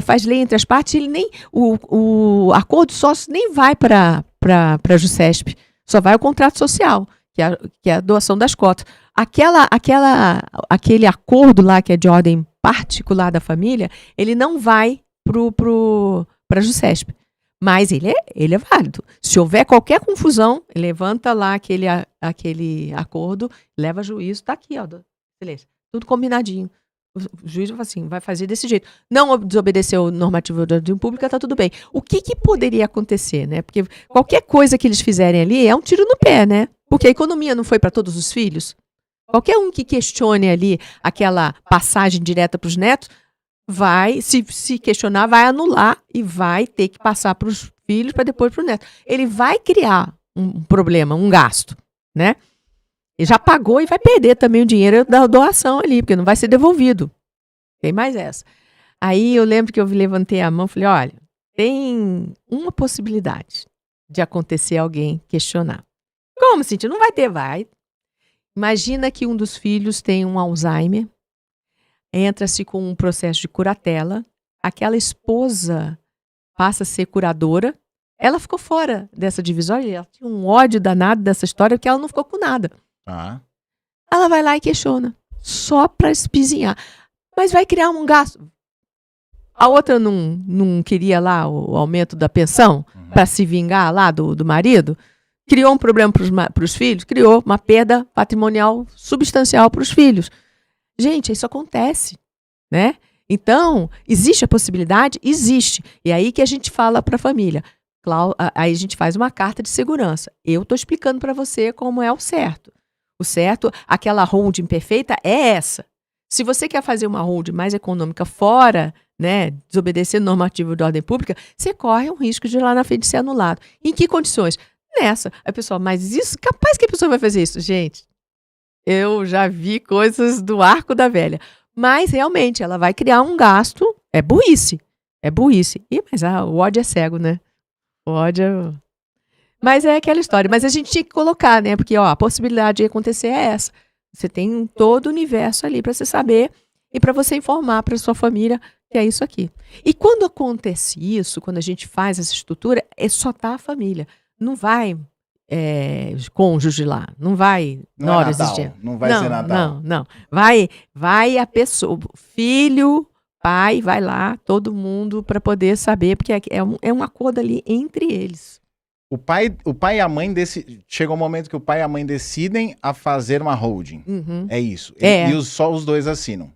faz lei entre as partes, ele nem o acordo sócio nem vai para a JuSesp, só vai o contrato social, que é a doação das cotas. Aquele acordo lá, que é de ordem particular da família, ele não vai para a JuSesp. Mas ele é válido. Se houver qualquer confusão, levanta lá aquele acordo, leva a juízo, está aqui, ó, silêncio. tudo combinadinho. O juiz vai assim, vai fazer desse jeito. Não desobedeceu o normativo da ordem pública, tá tudo bem. O que poderia acontecer, né? Porque qualquer coisa que eles fizerem ali é um tiro no pé, né? Porque a economia não foi para todos os filhos. Qualquer um que questione ali aquela passagem direta para os netos, vai, se questionar, vai anular e vai ter que passar para os filhos para depois para o neto. Ele vai criar um problema, um gasto, né? Ele já pagou e vai perder também o dinheiro da doação ali, porque não vai ser devolvido. Tem mais essa. Aí eu lembro que eu levantei a mão e falei, olha, tem uma possibilidade de acontecer alguém questionar. Como, Cíntia? Não vai ter, vai. Imagina que um dos filhos tem um Alzheimer, entra-se com um processo de curatela, aquela esposa passa a ser curadora, ela ficou fora dessa divisória, ela tinha um ódio danado dessa história, porque ela não ficou com nada. Ela vai lá e questiona, só para espizinhar. Mas vai criar um gasto. A outra não queria lá o aumento da pensão para se vingar lá do marido. Criou um problema para os filhos, criou uma perda patrimonial substancial para os filhos. Gente, isso acontece, né? Então, existe a possibilidade? Existe. E aí que a gente fala para a família. Aí a gente faz uma carta de segurança. Eu estou explicando para você como é o certo. O certo, aquela holding perfeita é essa. Se você quer fazer uma holding mais econômica fora, né, desobedecer o normativo de ordem pública, você corre um risco de lá na frente ser anulado. Em que condições? Nessa. Aí, pessoal, mas isso, capaz que a pessoa vai fazer isso? Gente, eu já vi coisas do arco da velha. Mas, realmente, ela vai criar um gasto. É burrice. É burrice. Mas o ódio é cego, né? O ódio é... Mas é aquela história. Mas a gente tinha que colocar, né? Porque a possibilidade de acontecer é essa. Você tem todo o universo ali para você saber e para você informar para sua família que é isso aqui. E quando acontece isso, quando a gente faz essa estrutura, só tá a família. Não vai cônjuge lá. Não vai nora existente. Não vai ser Natal. Não. Vai a pessoa, filho, pai, vai lá, todo mundo para poder saber, porque é um acordo ali entre eles. O pai e a mãe chega um momento que o pai e a mãe decidem a fazer uma holding. É isso. E só os dois assinam.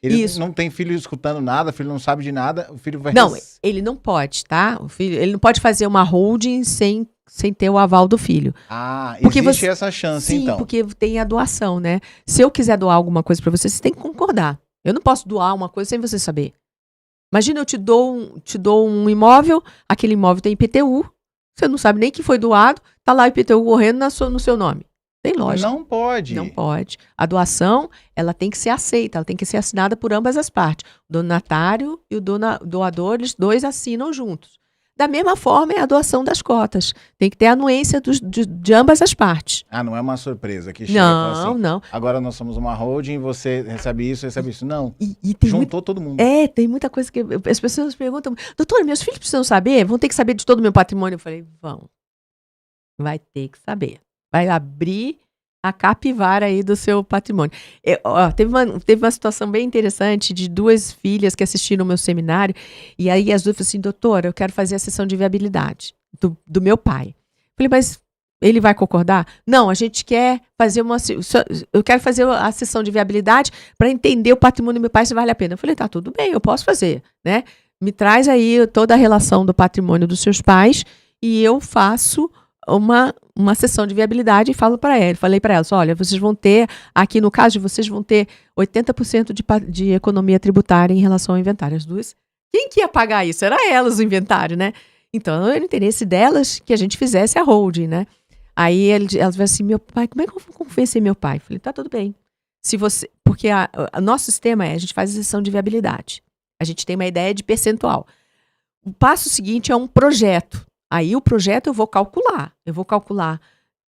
Ele não tem filho escutando nada, o filho não sabe de nada, o filho vai... Não, ele não pode, tá? Ele não pode fazer uma holding sem ter o aval do filho. Porque existe essa chance, então. Sim, porque tem a doação, né? Se eu quiser doar alguma coisa pra você, você tem que concordar. Eu não posso doar uma coisa sem você saber. Imagina, eu te dou um imóvel, aquele imóvel tem IPTU, você não sabe nem que foi doado, tá lá o IPTU correndo no seu nome. Tem lógica. Não pode. Não pode. A doação, ela tem que ser aceita, ela tem que ser assinada por ambas as partes. O donatário e o doador, eles dois assinam juntos. Da mesma forma é a doação das cotas. Tem que ter a anuência de ambas as partes. Não é uma surpresa que chega e fala assim, não. Agora nós somos uma holding, você recebe isso. Não. E juntou todo mundo. Tem muita coisa que as pessoas perguntam, doutora, meus filhos precisam saber? Vão ter que saber de todo o meu patrimônio? Eu falei, vão. Vai ter que saber. Vai abrir a capivara aí do seu patrimônio. Teve uma situação bem interessante de duas filhas que assistiram ao meu seminário, e aí as duas falaram assim, doutora, eu quero fazer a sessão de viabilidade do meu pai. Falei, mas ele vai concordar? Não, a gente quer fazer eu quero fazer a sessão de viabilidade para entender o patrimônio do meu pai se vale a pena. Eu falei, tá, tudo bem, eu posso fazer, né? Me traz aí toda a relação do patrimônio dos seus pais e eu faço uma sessão de viabilidade e falei para elas, olha, vocês vão ter, aqui no caso de vocês vão ter 80% de economia tributária em relação ao inventário. As duas, quem que ia pagar isso? Era elas o inventário, né? Então, era o interesse delas que a gente fizesse a holding, né? Aí elas falaram assim, meu pai, como é que eu vou convencer meu pai? Falei, tá tudo bem. Porque o nosso sistema a gente faz a sessão de viabilidade. A gente tem uma ideia de percentual. O passo seguinte é um projeto. Aí o projeto eu vou calcular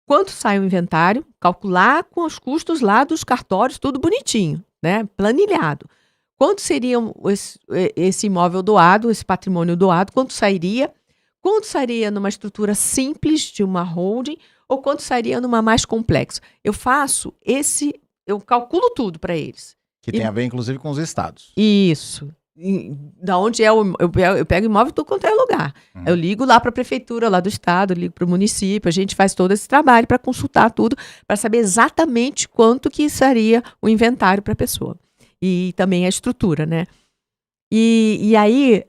quanto sai o inventário, calcular com os custos lá dos cartórios, tudo bonitinho, né? Planilhado. Quanto seria esse imóvel doado, esse patrimônio doado, quanto sairia numa estrutura simples de uma holding ou quanto sairia numa mais complexa. Eu calculo tudo para eles. Que tem a ver, inclusive, com os estados. Isso. Da onde é eu pego imóvel em tudo quanto é lugar. Eu ligo lá para a prefeitura lá do estado, ligo para o município, a gente faz todo esse trabalho para consultar tudo, para saber exatamente quanto que seria o inventário para a pessoa. E também a estrutura, né? E aí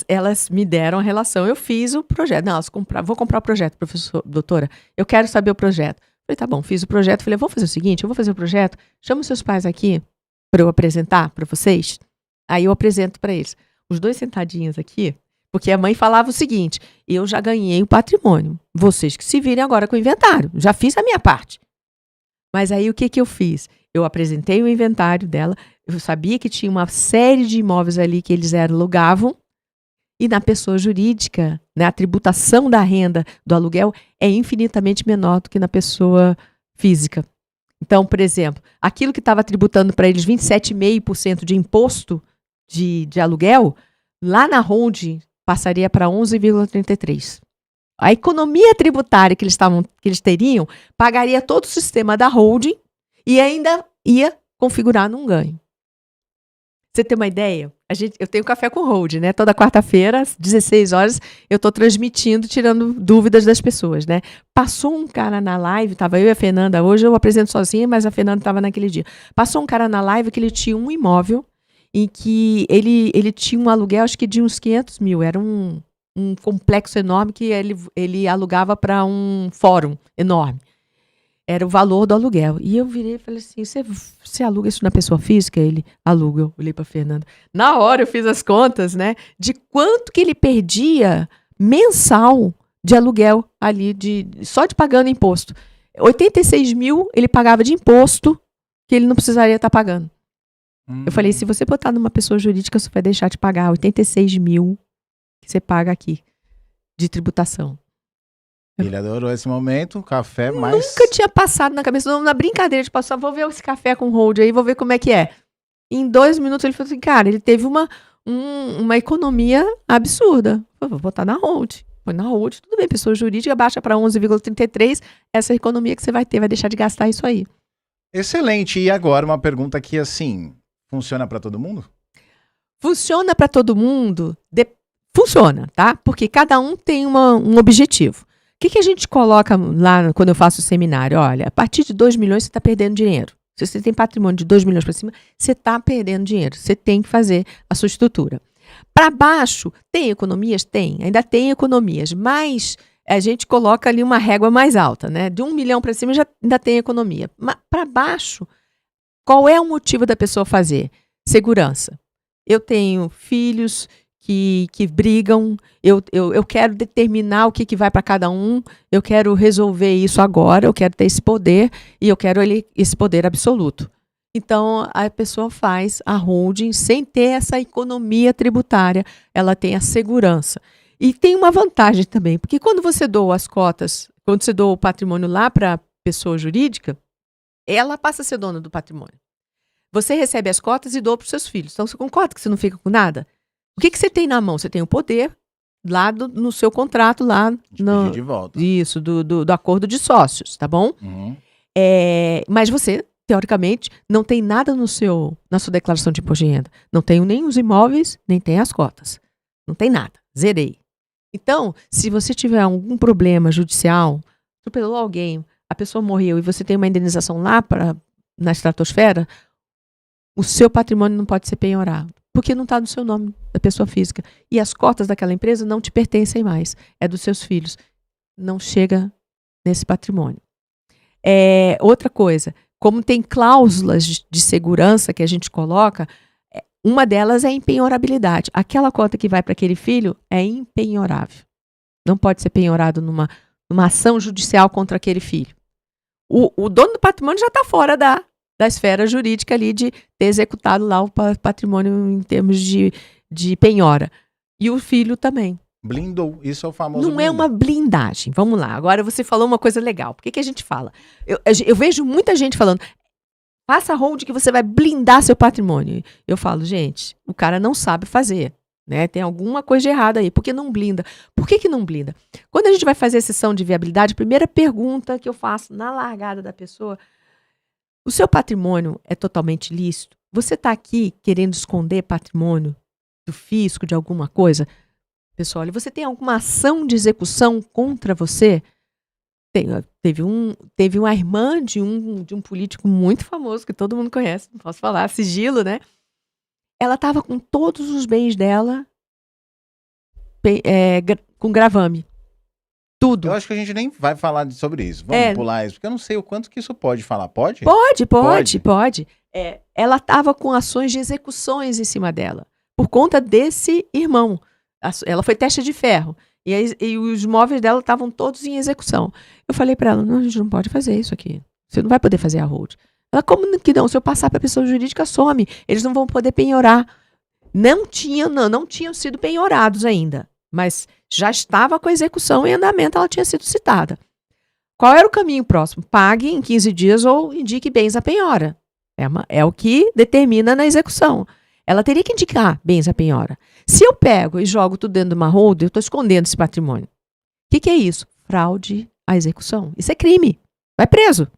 elas me deram a relação, eu fiz o projeto. Não, vou comprar o projeto, doutora. Eu quero saber o projeto. Falei, tá bom, fiz o projeto. Falei, vou fazer o seguinte, eu vou fazer o projeto, chama os seus pais aqui para eu apresentar para vocês. Aí eu apresento para eles. Os dois sentadinhos aqui, porque a mãe falava o seguinte, eu já ganhei o patrimônio, vocês que se virem agora com o inventário, já fiz a minha parte. Mas aí o que eu fiz? Eu apresentei o inventário dela, eu sabia que tinha uma série de imóveis ali que eles alugavam, e na pessoa jurídica, né, a tributação da renda do aluguel é infinitamente menor do que na pessoa física. Então, por exemplo, aquilo que estava tributando para eles 27,5% de imposto de aluguel, lá na holding passaria para 11,33%. A economia tributária que eles teriam pagaria todo o sistema da holding e ainda ia configurar num ganho. Você tem uma ideia? Eu tenho café com holding, né? Toda quarta-feira, às 16 horas, eu estou transmitindo, tirando dúvidas das pessoas, né? Passou um cara na live, estava eu e a Fernanda, hoje eu apresento sozinha, mas a Fernanda estava naquele dia. Passou um cara na live que ele tinha um imóvel em que ele tinha um aluguel, acho que de uns 500 mil, era um complexo enorme que ele alugava para um fórum enorme. Era o valor do aluguel. E eu virei e falei assim, você aluga isso na pessoa física? Ele aluga. Eu olhei para Fernanda. Na hora eu fiz as contas, né? De quanto que ele perdia mensal de aluguel ali, só de pagando imposto. 86 mil ele pagava de imposto que ele não precisaria estar pagando. Eu falei, se você botar numa pessoa jurídica, você vai deixar de pagar 86 mil que você paga aqui de tributação. Ele adorou esse momento, café mais... Nunca tinha passado na cabeça, na brincadeira de passar, vou ver esse café com hold aí, vou ver como é que é. Em 2 minutos ele falou assim, cara, ele teve uma economia absurda. Vou botar na hold. Põe na hold, tudo bem, pessoa jurídica baixa para 11,33, essa economia que você vai ter, vai deixar de gastar isso aí. Excelente. E agora uma pergunta que, assim, funciona para todo mundo? Funciona para todo mundo? Funciona, tá? Porque cada um tem um objetivo. O que a gente coloca lá quando eu faço o seminário? Olha, a partir de 2 milhões você está perdendo dinheiro. Se você tem patrimônio de 2 milhões para cima, você está perdendo dinheiro. Você tem que fazer a sua estrutura. Para baixo, tem economias? Tem. Ainda tem economias, mas a gente coloca ali uma régua mais alta, né? De 1 milhão para cima já ainda tem economia. Mas para baixo, qual é o motivo da pessoa fazer? Segurança. Eu tenho filhos que brigam, eu quero determinar o que vai para cada um, eu quero resolver isso agora, eu quero ter esse poder e eu quero esse poder absoluto. Então, a pessoa faz a holding sem ter essa economia tributária, ela tem a segurança. E tem uma vantagem também, porque quando você doa as cotas, quando você doa o patrimônio lá para a pessoa jurídica, ela passa a ser dona do patrimônio. Você recebe as cotas e doa para os seus filhos. Então, você concorda que você não fica com nada? O que você tem na mão? Você tem o poder lá no seu contrato, lá pedir de volta. Isso, do acordo de sócios, tá bom? Uhum. Mas você, teoricamente, não tem nada na sua declaração de imposto de renda. Não tem nem os imóveis, nem tem as cotas. Não tem nada. Zerei. Então, se você tiver algum problema judicial, atropelou alguém, a pessoa morreu e você tem uma indenização lá na estratosfera, o seu patrimônio não pode ser penhorado. Porque não está no seu nome, da pessoa física. E as cotas daquela empresa não te pertencem mais. É dos seus filhos. Não chega nesse patrimônio. Outra coisa, como tem cláusulas de segurança que a gente coloca, uma delas é a empenhorabilidade. Aquela cota que vai para aquele filho é empenhorável. Não pode ser penhorado numa ação judicial contra aquele filho. O dono do patrimônio já está fora da esfera jurídica ali de ter executado lá o patrimônio em termos de penhora. E o filho também. Blindou. Isso é o famoso Não é uma blindagem. Vamos lá. Agora você falou uma coisa legal. Por que a gente fala? Eu vejo muita gente falando, faça hold que você vai blindar seu patrimônio. Eu falo, gente, o cara não sabe fazer. Né? Tem alguma coisa de errada aí. Por que não blinda? Por que não blinda? Quando a gente vai fazer a sessão de viabilidade, a primeira pergunta que eu faço na largada da pessoa, o seu patrimônio é totalmente lícito? Você está aqui querendo esconder patrimônio do fisco, de alguma coisa. Pessoal, olha, você tem alguma ação de execução contra você? Teve uma irmã de um político muito famoso, que todo mundo conhece, não posso falar, sigilo, né? Ela estava com todos os bens dela com gravame. Tudo. Eu acho que a gente nem vai falar sobre isso. Vamos pular isso, porque eu não sei o quanto que isso pode falar. Pode? Pode. Ela estava com ações de execuções em cima dela, por conta desse irmão. Ela foi testa de ferro. E os móveis dela estavam todos em execução. Eu falei para ela, não, a gente não pode fazer isso aqui. Você não vai poder fazer a hold. Ela, como que não? Se eu passar para a pessoa jurídica, some. Eles não vão poder penhorar. Não tinham sido penhorados ainda. Mas já estava com a execução em andamento, ela tinha sido citada. Qual era o caminho próximo? Pague em 15 dias ou indique bens à penhora. É o que determina na execução. Ela teria que indicar bens à penhora. Se eu pego e jogo tudo dentro de uma hold, eu estou escondendo esse patrimônio. O que é isso? Fraude à execução. Isso é crime. Vai preso.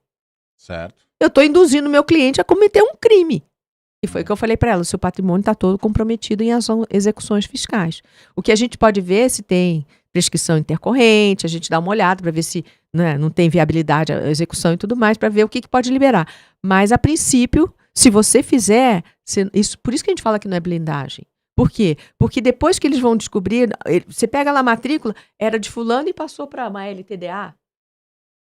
Certo. Eu estou induzindo o meu cliente a cometer um crime. E foi o que eu falei para ela, o seu patrimônio está todo comprometido em execuções fiscais. O que a gente pode ver se tem prescrição intercorrente, a gente dá uma olhada para ver se, né, não tem viabilidade a execução e tudo mais, para ver o que pode liberar. Mas, a princípio, se você fizer, por isso que a gente fala que não é blindagem. Por quê? Porque depois que eles vão descobrir, você pega lá a matrícula, era de fulano e passou para uma LTDA.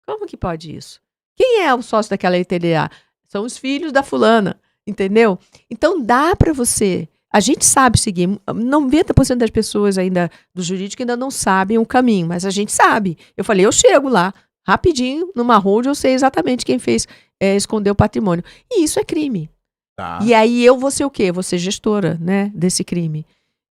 Como que pode isso? Quem é o sócio daquela LTDA? São os filhos da fulana. Entendeu? Então dá para você. A gente sabe seguir. 90% das pessoas ainda do jurídico ainda não sabem o caminho, mas a gente sabe. Eu falei, eu chego lá, rapidinho, numa hold, eu sei exatamente quem fez esconder o patrimônio. E isso é crime. Tá. E aí eu vou ser o quê? Vou ser gestora, né, desse crime.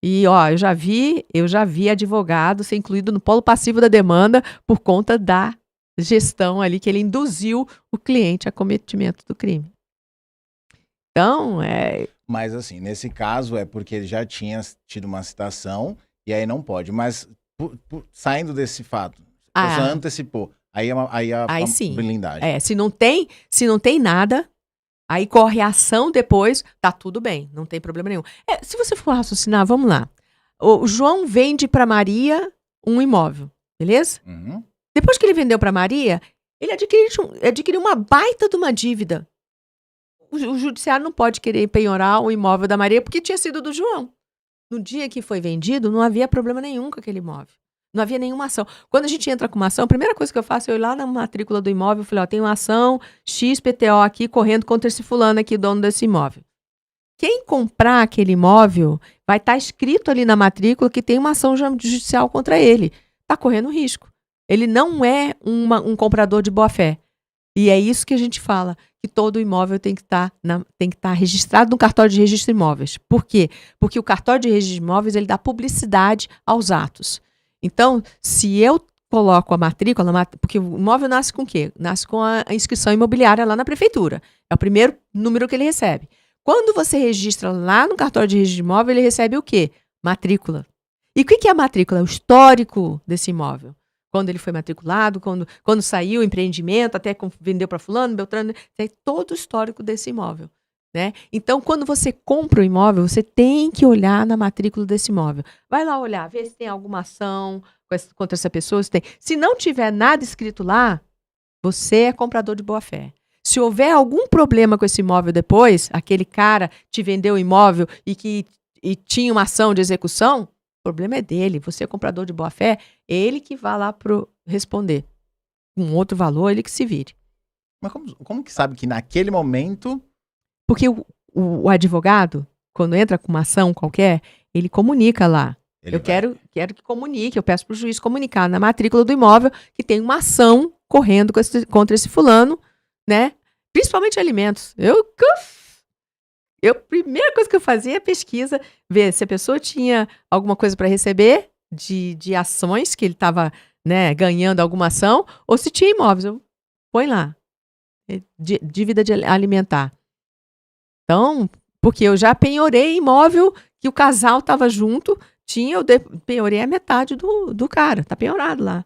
E, ó, eu já vi advogado ser incluído no polo passivo da demanda por conta da gestão ali, que ele induziu o cliente a cometimento do crime. Então, Mas assim, nesse caso é porque ele já tinha tido uma citação e aí não pode. Mas saindo desse fato, você antecipou. Aí a sim. blindagem. Se não tem nada, aí corre a ação depois, tá tudo bem, não tem problema nenhum. Se você for raciocinar, vamos lá. O João vende para Maria um imóvel, beleza? Uhum. Depois que ele vendeu para Maria, ele adquiriu uma baita de uma dívida. O judiciário não pode querer penhorar o imóvel da Maria porque tinha sido do João. No dia que foi vendido, não havia problema nenhum com aquele imóvel. Não havia nenhuma ação. Quando a gente entra com uma ação, a primeira coisa que eu faço é eu ir lá na matrícula do imóvel e falei, ó, tem uma ação XPTO aqui correndo contra esse fulano aqui, dono desse imóvel. Quem comprar aquele imóvel vai estar escrito ali na matrícula que tem uma ação judicial contra ele. Está correndo risco. Ele não é um comprador de boa-fé. E é isso que a gente fala, que todo imóvel tem que estar registrado no cartório de registro de imóveis. Por quê? Porque o cartório de registro de imóveis ele dá publicidade aos atos. Então, se eu coloco a matrícula, porque o imóvel nasce com o quê? Nasce com a inscrição imobiliária lá na prefeitura. É o primeiro número que ele recebe. Quando você registra lá no cartório de registro de imóvel, ele recebe o quê? Matrícula. E o que é a matrícula? É o histórico desse imóvel. Quando ele foi matriculado, quando saiu o empreendimento, até vendeu para fulano, Beltrano, tem todo o histórico desse imóvel. Né? Então, quando você compra o imóvel, você tem que olhar na matrícula desse imóvel. Vai lá olhar, ver se tem alguma ação contra essa pessoa. Se não tiver nada escrito lá, você é comprador de boa-fé. Se houver algum problema com esse imóvel depois, aquele cara te vendeu o imóvel e tinha uma ação de execução, o problema é dele. Você é comprador de boa-fé, ele que vai lá responder. Com outro valor, ele que se vire. Mas como que sabe que naquele momento... Porque o advogado, quando entra com uma ação qualquer, ele comunica lá. Quero que comunique, eu peço para o juiz comunicar na matrícula do imóvel que tem uma ação correndo contra esse fulano, né? Principalmente alimentos. A primeira coisa que eu fazia é pesquisa, ver se a pessoa tinha alguma coisa para receber de ações, que ele estava, né, ganhando alguma ação, ou se tinha imóveis. Eu põe lá. Dívida alimentar. Então, porque eu já penhorei imóvel que o casal estava junto, eu penhorei a metade do cara, tá penhorado lá.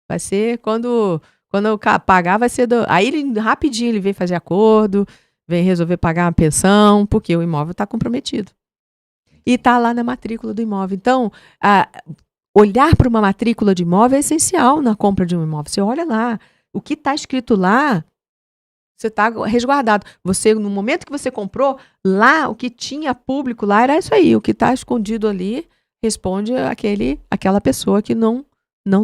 Vai ser quando eu pagar, vai ser aí rapidinho ele vem fazer acordo, vem resolver pagar a pensão, porque o imóvel está comprometido. e está lá na matrícula do imóvel. Então, olhar para uma matrícula de imóvel é essencial na compra de um imóvel. Você olha lá, o que está escrito lá, você está resguardado. Você, no momento que você comprou, lá, o que tinha público lá era isso aí. O que está escondido ali responde aquela pessoa que não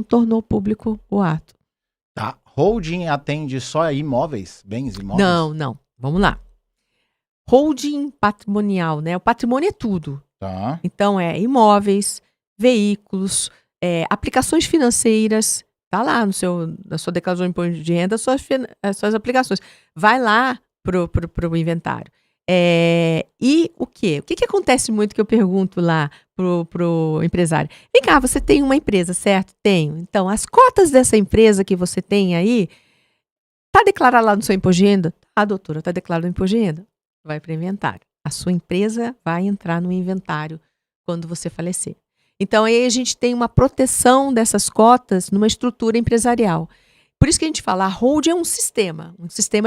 tornou público o ato. Tá. Holding atende só imóveis, bens imóveis? Não. Vamos lá. Holding patrimonial, né? O patrimônio é tudo. Tá. Então, é imóveis, veículos, aplicações financeiras. Tá lá na sua declaração de imposto de renda, as suas aplicações. Vai lá pro inventário. E o quê? O que acontece muito que eu pergunto lá pro empresário? Vem cá, você tem uma empresa, certo? Tenho. Então, as cotas dessa empresa que você tem aí, tá declarada lá no seu imposto de renda? Ah, doutora, tá declarado no imposto de renda. Vai para o inventário. A sua empresa vai entrar no inventário quando você falecer. Então, aí a gente tem uma proteção dessas cotas numa estrutura empresarial. Por isso que a gente fala, a holding é um sistema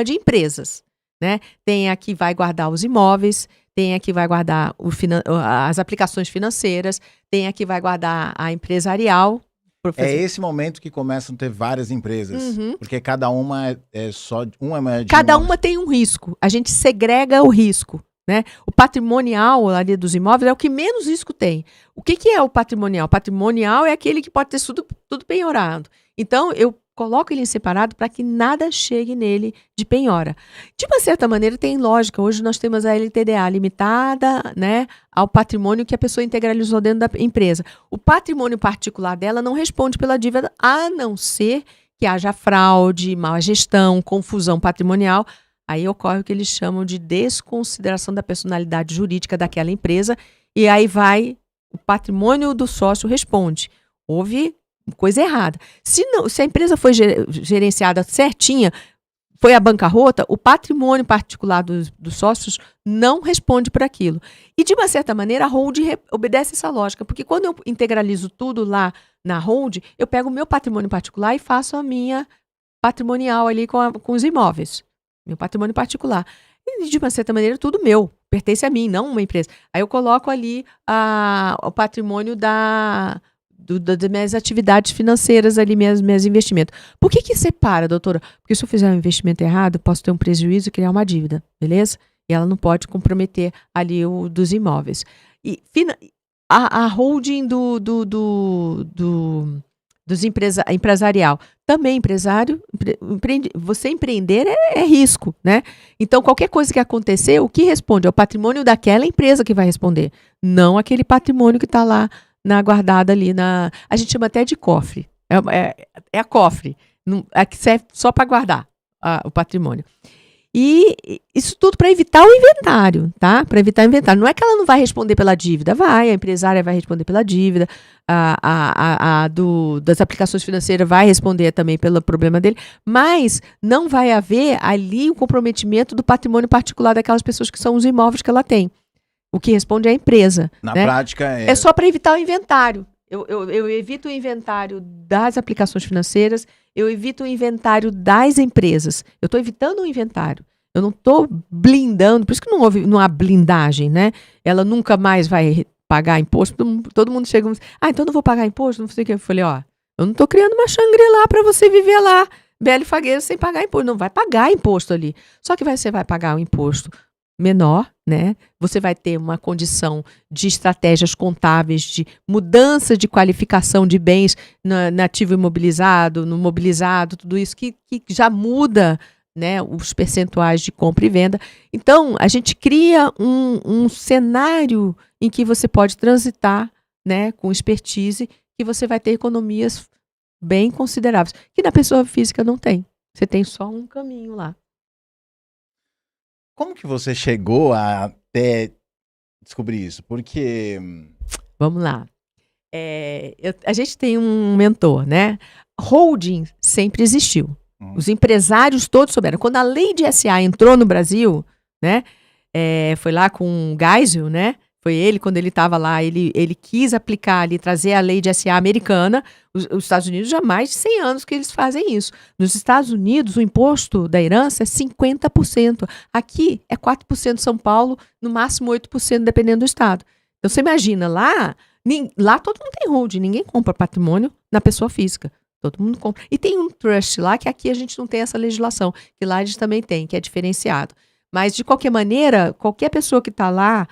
de empresas, né? Tem a que vai guardar os imóveis, tem a que vai guardar as aplicações financeiras, tem a que vai guardar a empresarial. É esse momento que começam a ter várias empresas, porque cada uma é só uma de cada imóveis. uma tem um risco. A gente segrega o risco. Né? O patrimonial ali dos imóveis é o que menos risco tem. O que é o patrimonial? O patrimonial é aquele que pode ter tudo penhorado. Então, eu coloco ele em separado para que nada chegue nele de penhora. De uma certa maneira, tem lógica. Hoje nós temos a LTDA limitada, né, ao patrimônio que a pessoa integralizou dentro da empresa. O patrimônio particular dela não responde pela dívida, a não ser que haja fraude, má gestão, confusão patrimonial. Aí ocorre o que eles chamam de desconsideração da personalidade jurídica daquela empresa, e aí o patrimônio do sócio responde. Houve coisa errada. Se a empresa foi gerenciada certinha, foi a bancarrota, o patrimônio particular dos sócios não responde por aquilo. E, de uma certa maneira, a holding obedece essa lógica, porque quando eu integralizo tudo lá na holding, eu pego o meu patrimônio particular e faço a minha patrimonial ali com os imóveis. Meu patrimônio particular. E, de uma certa maneira, tudo meu. Pertence a mim, não uma empresa. Aí eu coloco ali o patrimônio das minhas atividades financeiras ali, meus investimentos. Por que separa, doutora? Porque se eu fizer um investimento errado, eu posso ter um prejuízo e criar uma dívida, beleza? E ela não pode comprometer ali o dos imóveis. E a holding dos empresarial. Também empresário, você empreender é risco, né? Então, qualquer coisa que acontecer, o que responde? É o patrimônio daquela empresa que vai responder, não aquele patrimônio que está lá guardado ali. A gente chama até de cofre. É a cofre, que serve só para guardar o patrimônio. E isso tudo para evitar o inventário, tá? Para evitar o inventário. Não é que ela não vai responder pela dívida, a empresária vai responder pela dívida, das aplicações financeiras vai responder também pelo problema dele, mas não vai haver ali o comprometimento do patrimônio particular daquelas pessoas que são os imóveis que ela tem. O que responde é a empresa. Na né? prática é só para evitar o inventário. Eu evito o inventário das aplicações financeiras, eu evito o inventário das empresas. Eu estou evitando o inventário. Eu não estou blindando, por isso que não há blindagem, né? Ela nunca mais vai pagar imposto. Todo mundo chega e diz, então não vou pagar imposto? Não sei o que. Eu falei, eu não estou criando uma Shangri-La para você viver lá, belo e fagueiro, sem pagar imposto. Não vai pagar imposto ali. Só que você vai pagar um imposto menor, né? Você vai ter uma condição de estratégias contábeis, de mudança de qualificação de bens no ativo imobilizado, no mobilizado, tudo isso que já muda, né, os percentuais de compra e venda. Então, a gente cria um cenário em que você pode transitar, né, com expertise, que você vai ter economias bem consideráveis, que na pessoa física não tem. Você tem só um caminho lá. Como que você chegou a até descobrir isso? Porque... Vamos lá. A gente tem um mentor, né? Holding sempre existiu. Os empresários todos souberam. Quando a lei de SA entrou no Brasil, né? Foi lá com o Geisel, né? Foi ele, quando ele estava lá, ele quis aplicar ali, trazer a lei de SA americana. Os Estados Unidos já há mais de 100 anos que eles fazem isso. Nos Estados Unidos, o imposto da herança é 50%. Aqui é 4% São Paulo, no máximo 8%, dependendo do estado. Então você imagina, lá todo mundo tem holding, ninguém compra patrimônio na pessoa física. Todo mundo compra. E tem um trust lá que aqui a gente não tem essa legislação, que lá a gente também tem, que é diferenciado. Mas, de qualquer maneira, qualquer pessoa que está lá,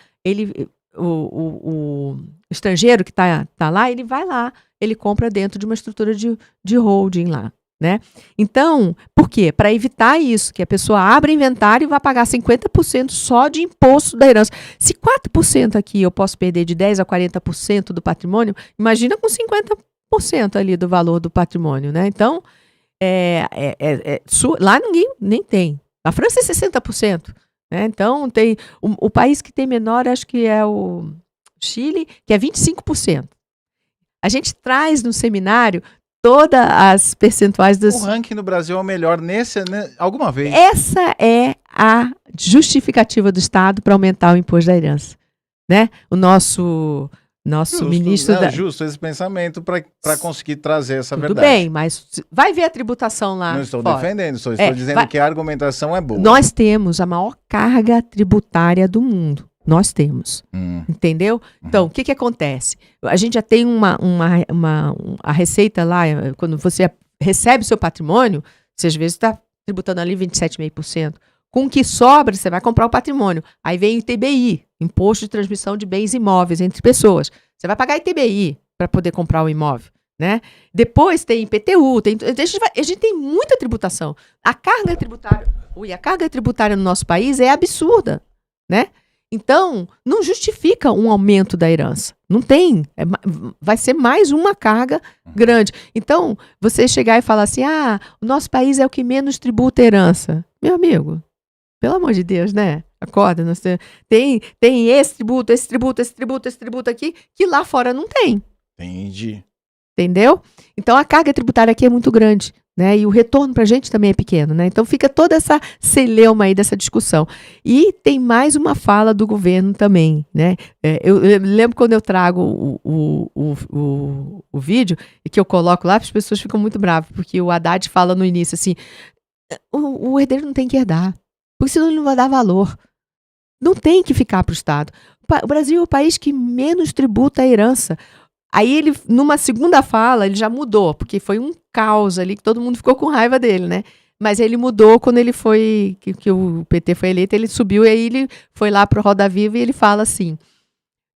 o estrangeiro que está lá, ele vai lá, ele compra dentro de uma estrutura de holding lá, né? Então, por quê? Para evitar isso, que a pessoa abra inventário e vai pagar 50% só de imposto da herança. Se 4% aqui eu posso perder de 10% a 40% do patrimônio, imagina com 50% ali do valor do patrimônio, né? Então, lá ninguém nem tem. A França é 60%. Né? Então, tem o país que tem menor, acho que é o Chile, que é 25%. A gente traz no seminário todas as percentuais dos... O ranking no Brasil é o melhor alguma vez. Essa é a justificativa do Estado para aumentar o imposto da herança. Né? O nosso ministro... Justo esse pensamento para conseguir trazer essa verdade. Tudo bem, mas vai ver a tributação lá. Não estou fora. defendendo, só estou dizendo que a argumentação é boa. Nós temos a maior carga tributária do mundo. Nós temos. Entendeu? Então, o que acontece? A gente já tem a receita lá, quando você recebe o seu patrimônio, você às vezes está tributando ali 27,5%. Com o que sobra, você vai comprar o patrimônio. Aí vem o ITBI, Imposto de Transmissão de Bens Imóveis entre Pessoas. Você vai pagar ITBI para poder comprar o imóvel. Né? Depois tem IPTU, a gente tem muita tributação. A carga tributária no nosso país é absurda. Né? Então, não justifica um aumento da herança. Não tem. Vai ser mais uma carga grande. Então, você chegar e falar assim, o nosso país é o que menos tributa herança. Meu amigo, pelo amor de Deus, né? Acorda. Tem esse tributo aqui, que lá fora não tem. Entendi. Entendeu? Então, a carga tributária aqui é muito grande. Né? E o retorno para a gente também é pequeno. Né? Então, fica toda essa celeuma aí dessa discussão. E tem mais uma fala do governo também. Né? Eu lembro quando eu trago o vídeo e que eu coloco lá, as pessoas ficam muito bravas, porque o Haddad fala no início assim, o herdeiro não tem que herdar, porque senão ele não vai dar valor. Não tem que ficar para o Estado. O Brasil é o país que menos tributa a herança. Aí ele, numa segunda fala, ele já mudou, porque foi um caos ali, que todo mundo ficou com raiva dele, né? Mas ele mudou quando ele foi, que o PT foi eleito, ele subiu e aí ele foi lá pro Roda Viva e ele fala assim,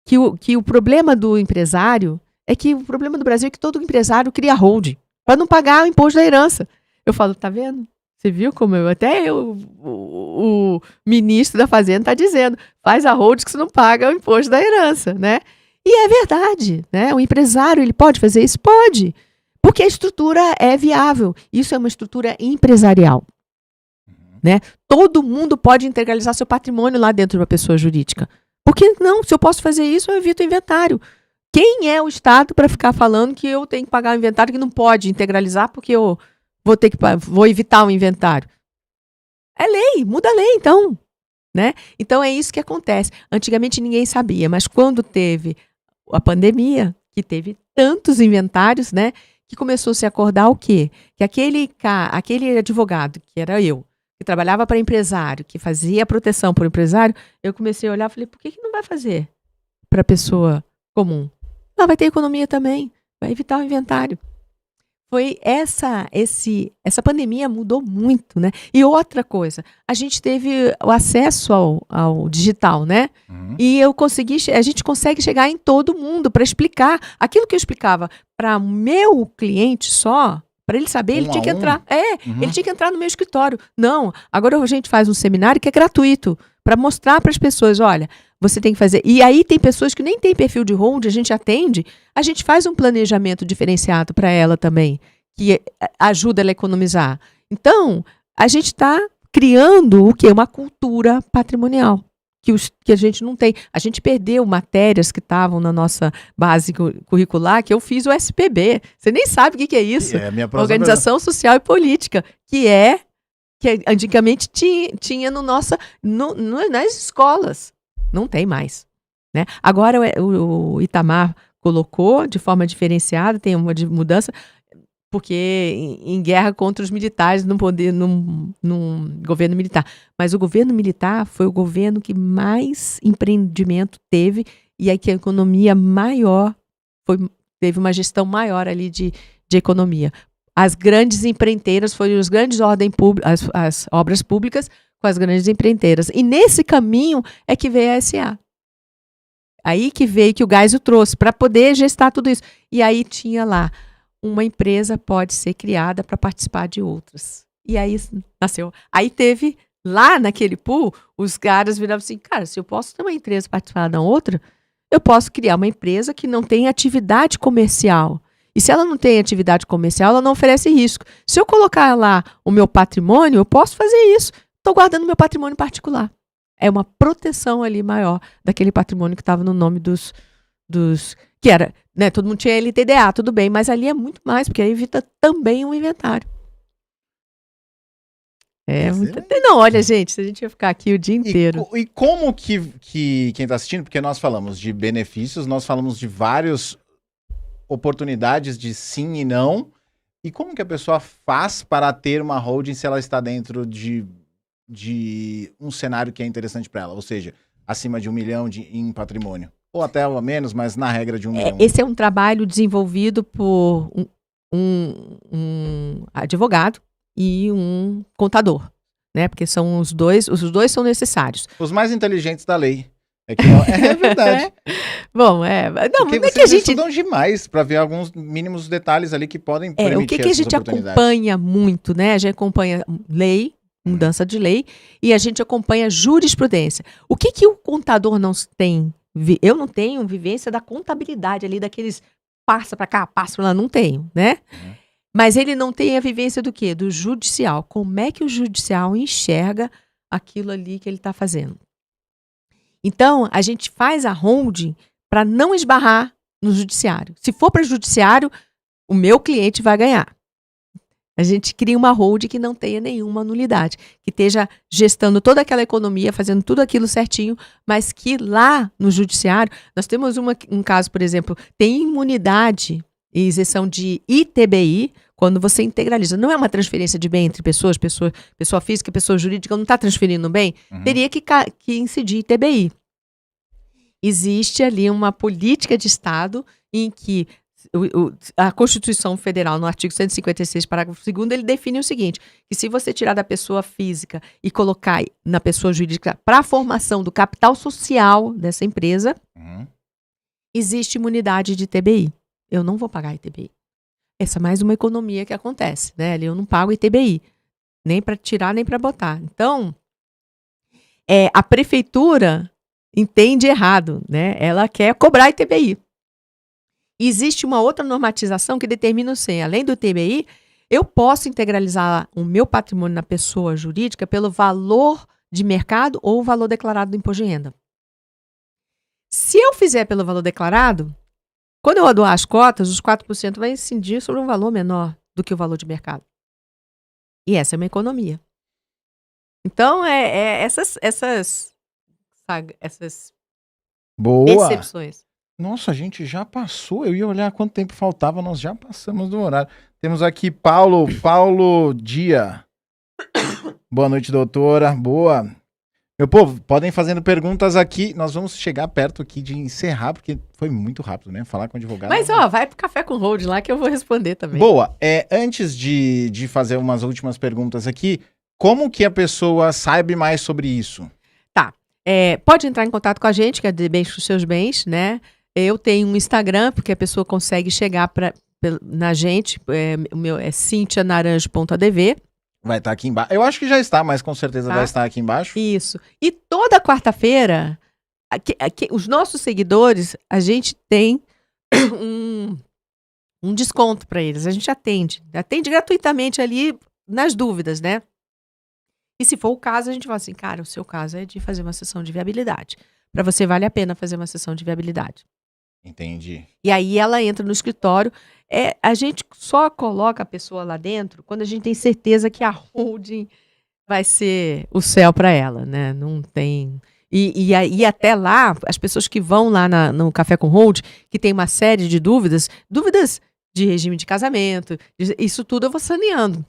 que o problema do empresário, o problema do Brasil é que todo empresário cria holding, para não pagar o imposto da herança. Eu falo, tá vendo? Você viu como o ministro da Fazenda está dizendo, faz a holding que você não paga o imposto da herança, né? E é verdade, né? O empresário, ele pode fazer isso? Pode, porque a estrutura é viável. Isso é uma estrutura empresarial, né? Todo mundo pode integralizar seu patrimônio lá dentro de uma pessoa jurídica. Porque não, se eu posso fazer isso, eu evito o inventário. Quem é o Estado para ficar falando que eu tenho que pagar o inventário que não pode integralizar porque eu vou evitar o inventário? É lei, muda a lei então. Né? Então é isso que acontece. Antigamente ninguém sabia, mas quando teve a pandemia, que teve tantos inventários, né, que começou a se acordar o quê? Que aquele advogado, que era eu, que trabalhava para empresário, que fazia proteção para o empresário, eu comecei a olhar e falei, por que não vai fazer para a pessoa comum? Não, vai ter economia também, vai evitar o inventário. Foi essa pandemia mudou muito, né? E outra coisa, a gente teve o acesso ao digital, né? E a gente consegue chegar em todo mundo para explicar aquilo que eu explicava para o meu cliente só, para ele saber, ele tinha que entrar. Ele tinha que entrar no meu escritório. Não, agora a gente faz um seminário que é gratuito, para mostrar para as pessoas, olha, você tem que fazer. E aí tem pessoas que nem têm perfil de holding, a gente atende, a gente faz um planejamento diferenciado para ela também, que ajuda ela a economizar. Então, a gente está criando o quê? Uma cultura patrimonial, que a gente não tem. A gente perdeu matérias que estavam na nossa base curricular, que eu fiz o SPB. Você nem sabe o que é isso. Organização Social e Política, que antigamente tinha nas escolas. Não tem mais. Né? Agora o Itamar colocou de forma diferenciada, tem uma mudança, porque em guerra contra os militares, num governo militar. Mas o governo militar foi o governo que mais empreendimento teve e aí que a economia maior teve uma gestão maior ali de economia. As grandes empreiteiras foram as grandes as obras públicas com as grandes empreiteiras. E nesse caminho é que veio a SA. Aí que veio que o Geisel trouxe para poder gestar tudo isso. E aí tinha lá, uma empresa pode ser criada para participar de outras. E aí nasceu. Aí teve, lá naquele pool, os caras viravam assim, cara, se eu posso ter uma empresa participar da outra, eu posso criar uma empresa que não tem atividade comercial. E se ela não tem atividade comercial, ela não oferece risco. Se eu colocar lá o meu patrimônio, eu posso fazer isso. Estou guardando meu patrimônio particular. É uma proteção ali maior daquele patrimônio que estava no nome dos que era, né? Todo mundo tinha LTDA, tudo bem, mas ali é muito mais, porque aí evita também um inventário. Não, olha, gente, a gente ia ficar aqui o dia inteiro. E como que quem está assistindo, porque nós falamos de benefícios, nós falamos de várias oportunidades de sim e não, e como que a pessoa faz para ter uma holding se ela está dentro de um cenário que é interessante para ela, ou seja, acima de 1 milhão em patrimônio, ou até menos, mas na regra de 1 milhão. Esse é um trabalho desenvolvido por um advogado e um contador, né? Porque são os dois são necessários. Os mais inteligentes da lei. É verdade. Bom, não, porque não é vocês que a gente estudam demais para ver alguns mínimos detalhes ali que podem permitir o que a gente acompanha muito, né? A gente acompanha lei, mudança de lei, e a gente acompanha jurisprudência. O que o contador não tem? Eu não tenho vivência da contabilidade ali, daqueles passa para cá, passa para lá, não tenho, né? Mas ele não tem a vivência do quê? Do judicial. Como é que o judicial enxerga aquilo ali que ele está fazendo? Então, a gente faz a holding para não esbarrar no judiciário. Se for para o judiciário, o meu cliente vai ganhar. A gente cria uma holding que não tenha nenhuma nulidade, que esteja gestando toda aquela economia, fazendo tudo aquilo certinho, mas que lá no judiciário, nós temos um caso, por exemplo, tem imunidade e isenção de ITBI, quando você integraliza. Não é uma transferência de bem entre pessoa física e pessoa jurídica, não está transferindo bem, teria que incidir ITBI. Existe ali uma política de Estado em que a Constituição Federal, no artigo 156, parágrafo 2º, ele define o seguinte, que se você tirar da pessoa física e colocar na pessoa jurídica para a formação do capital social dessa empresa, existe imunidade de ITBI. Eu não vou pagar ITBI. Essa é mais uma economia que acontece, né? Ali eu não pago ITBI, nem para tirar, nem para botar. Então, a prefeitura entende errado, né? Ela quer cobrar ITBI. Existe uma outra normatização que determina assim, além do ITBI, eu posso integralizar o meu patrimônio na pessoa jurídica pelo valor de mercado ou o valor declarado do imposto de renda. Se eu fizer pelo valor declarado, quando eu doar as cotas, os 4% vai incidir sobre um valor menor do que o valor de mercado. E essa é uma economia. Então, essas Boa. percepções. Nossa, a gente já passou. Eu ia olhar quanto tempo faltava, nós já passamos do horário. Temos aqui Paulo Dia. Boa noite, doutora. Boa. Meu povo, podem fazendo perguntas aqui. Nós vamos chegar perto aqui de encerrar, porque foi muito rápido, né? Falar com o advogado. Mas, vai pro Café com Hold lá que eu vou responder também. Boa. Antes de fazer umas últimas perguntas aqui, como que a pessoa sabe mais sobre isso? Tá. Pode entrar em contato com a gente, que é de Bens com Seus Bens, né? Eu tenho um Instagram, porque a pessoa consegue chegar na gente. O meu é cintianaranjo.adv. Vai estar aqui embaixo. Eu acho que já está, mas com certeza vai estar aqui embaixo. Isso. E toda quarta-feira, os nossos seguidores, a gente tem um desconto para eles. A gente atende gratuitamente ali nas dúvidas, né? E se for o caso, a gente fala assim, cara, o seu caso é de fazer uma sessão de viabilidade. Para você vale a pena fazer uma sessão de viabilidade. Entendi. E aí ela entra no escritório. A gente só coloca a pessoa lá dentro quando a gente tem certeza que a holding vai ser o céu para ela, né? Não tem... E até lá, as pessoas que vão lá no Café com Hold, que tem uma série de dúvidas de regime de casamento, isso tudo eu vou saneando.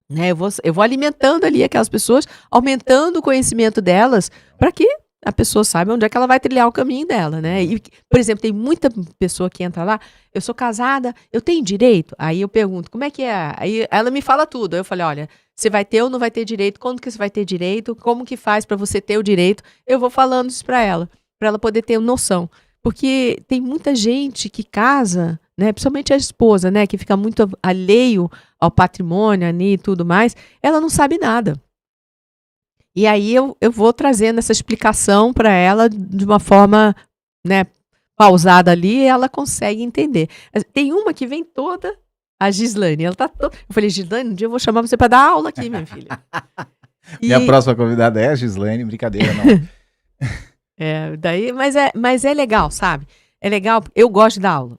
Né? Eu vou alimentando ali aquelas pessoas, aumentando o conhecimento delas, para que a pessoa saiba onde é que ela vai trilhar o caminho dela, né? E, por exemplo, tem muita pessoa que entra lá, eu sou casada, eu tenho direito? Aí eu pergunto, como é que é? Aí ela me fala tudo. Aí eu falei, olha, você vai ter ou não vai ter direito? Quando que você vai ter direito? Como que faz para você ter o direito? Eu vou falando isso para ela poder ter noção. Porque tem muita gente que casa, né? Principalmente a esposa, né? Que fica muito alheio ao patrimônio ali e tudo mais. Ela não sabe nada. E aí eu vou trazendo essa explicação para ela de uma forma, né, pausada ali, e ela consegue entender. Tem uma que vem toda, a Gislane, ela tá toda... Eu falei, Gislane, um dia eu vou chamar você para dar aula aqui, minha filha. Minha próxima convidada é a Gislane, brincadeira, não. Mas é legal, sabe? É legal, eu gosto de dar aula.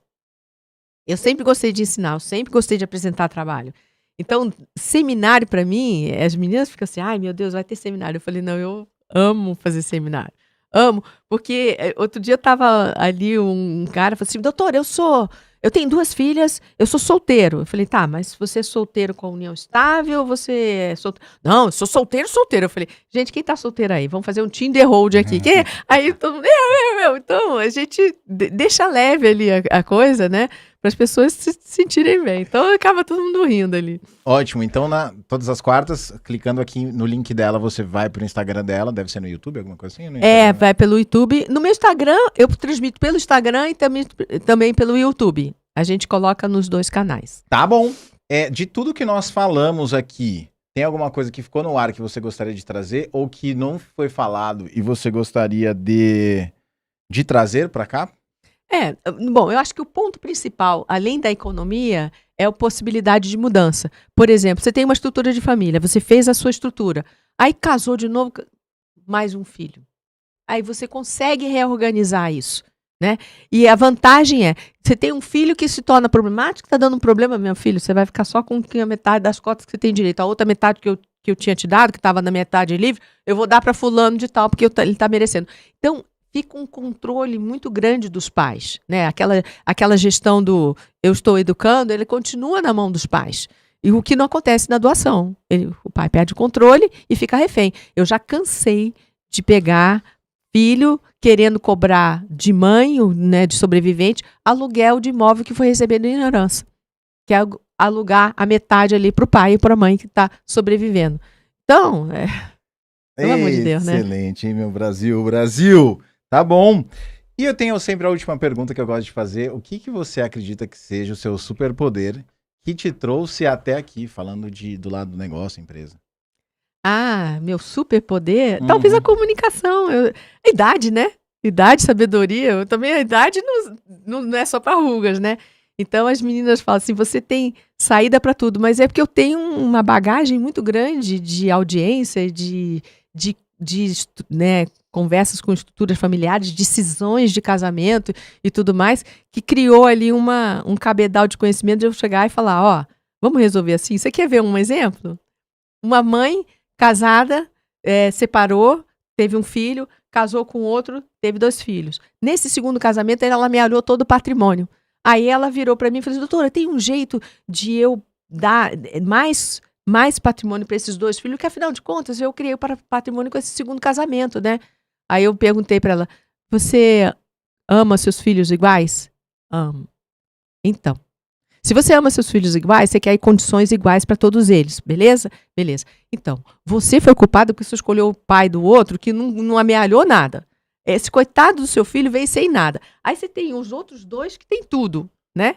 Eu sempre gostei de ensinar, eu sempre gostei de apresentar trabalho. Então, seminário para mim, as meninas ficam assim, ai meu Deus, vai ter seminário. Eu falei, não, eu amo fazer seminário. Amo, porque outro dia tava ali um cara, falou assim, doutor, eu tenho 2 filhas, eu sou solteiro. Eu falei, tá, mas você é solteiro com união estável ou você é solteiro? Não, eu sou solteiro. Eu falei, gente, quem tá solteiro aí? Vamos fazer um Tinder Hold aqui. Aí todo mundo, então a gente deixa leve ali a coisa, né? Para as pessoas se sentirem bem. Então acaba todo mundo rindo ali. Ótimo. Então, todas as quartas, clicando aqui no link dela, você vai pro Instagram dela. Deve ser no YouTube, alguma coisa assim? Vai pelo YouTube. No meu Instagram, eu transmito pelo Instagram e também pelo YouTube. A gente coloca nos 2 canais. Tá bom. De tudo que nós falamos aqui, tem alguma coisa que ficou no ar que você gostaria de trazer ou que não foi falado e você gostaria de trazer para cá? Bom, eu acho que o ponto principal, além da economia, é a possibilidade de mudança. Por exemplo, você tem uma estrutura de família, você fez a sua estrutura, aí casou de novo, mais um filho. Aí você consegue reorganizar isso, né? E a vantagem é, você tem um filho que se torna problemático, está dando um problema, meu filho, você vai ficar só com a metade das cotas que você tem direito. A outra metade que eu tinha te dado, que estava na metade livre, eu vou dar para fulano de tal, porque ele está merecendo. Então, fica um controle muito grande dos pais, né? Aquela gestão do eu estou educando, ele continua na mão dos pais. E o que não acontece na doação. O pai perde o controle e fica refém. Eu já cansei de pegar filho querendo cobrar de mãe, né, de sobrevivente, aluguel de imóvel que foi recebendo em herança. Que é alugar a metade ali para o pai e para a mãe que está sobrevivendo. Então, pelo amor de Deus, né? Excelente, hein, meu Brasil! Tá bom. E eu tenho sempre a última pergunta que eu gosto de fazer. O que você acredita que seja o seu superpoder que te trouxe até aqui, falando do lado do negócio, empresa? Meu superpoder? Talvez a comunicação. A idade, né? Idade, sabedoria. Também a idade não é só para rugas, né? Então as meninas falam assim, você tem saída para tudo, mas é porque eu tenho uma bagagem muito grande de audiência, de né, conversas com estruturas familiares, decisões de casamento e tudo mais, que criou ali um cabedal de conhecimento de eu chegar e falar, ó, vamos resolver assim. Você quer ver um exemplo? Uma mãe casada, separou, teve um filho, casou com outro, teve 2 filhos. Nesse segundo casamento, ela amealhou todo o patrimônio. Aí ela virou para mim e falou, doutora, tem um jeito de eu dar mais patrimônio para esses 2 filhos, que afinal de contas eu criei patrimônio com esse segundo casamento, né? Aí eu perguntei para ela, você ama seus filhos iguais? Amo. Então, se você ama seus filhos iguais, você quer condições iguais para todos eles, beleza? Beleza. Então, você foi culpado porque você escolheu o pai do outro que não amealhou nada. Esse coitado do seu filho veio sem nada. Aí você tem os outros 2 que tem tudo, né?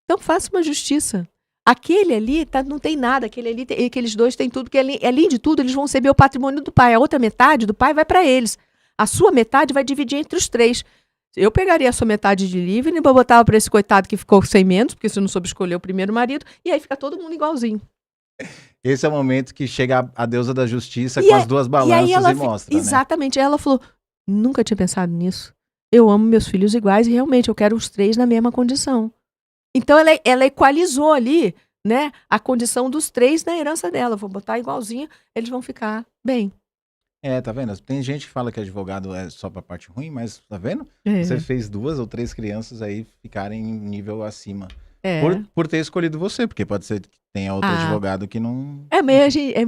Então faça uma justiça. Aquele ali não tem nada, aqueles 2 têm tudo, porque além de tudo, eles vão receber o patrimônio do pai. A outra metade do pai vai para eles. A sua metade vai dividir entre os 3. Eu pegaria a sua metade de livre e botava para esse coitado que ficou sem menos, porque você não soube escolher o primeiro marido, e aí fica todo mundo igualzinho. Esse é o momento que chega a deusa da justiça com as 2 balanças e mostra, exatamente. Aí ela falou, nunca tinha pensado nisso. Eu amo meus filhos iguais e realmente eu quero os 3 na mesma condição. Então ela equalizou ali, né, a condição dos 3 na herança dela. Vou botar igualzinho, eles vão ficar bem. Tá vendo? Tem gente que fala que advogado é só pra parte ruim, mas tá vendo? Você fez 2 ou 3 crianças aí ficarem em nível acima. Por ter escolhido você, porque pode ser que tenha outro advogado que não...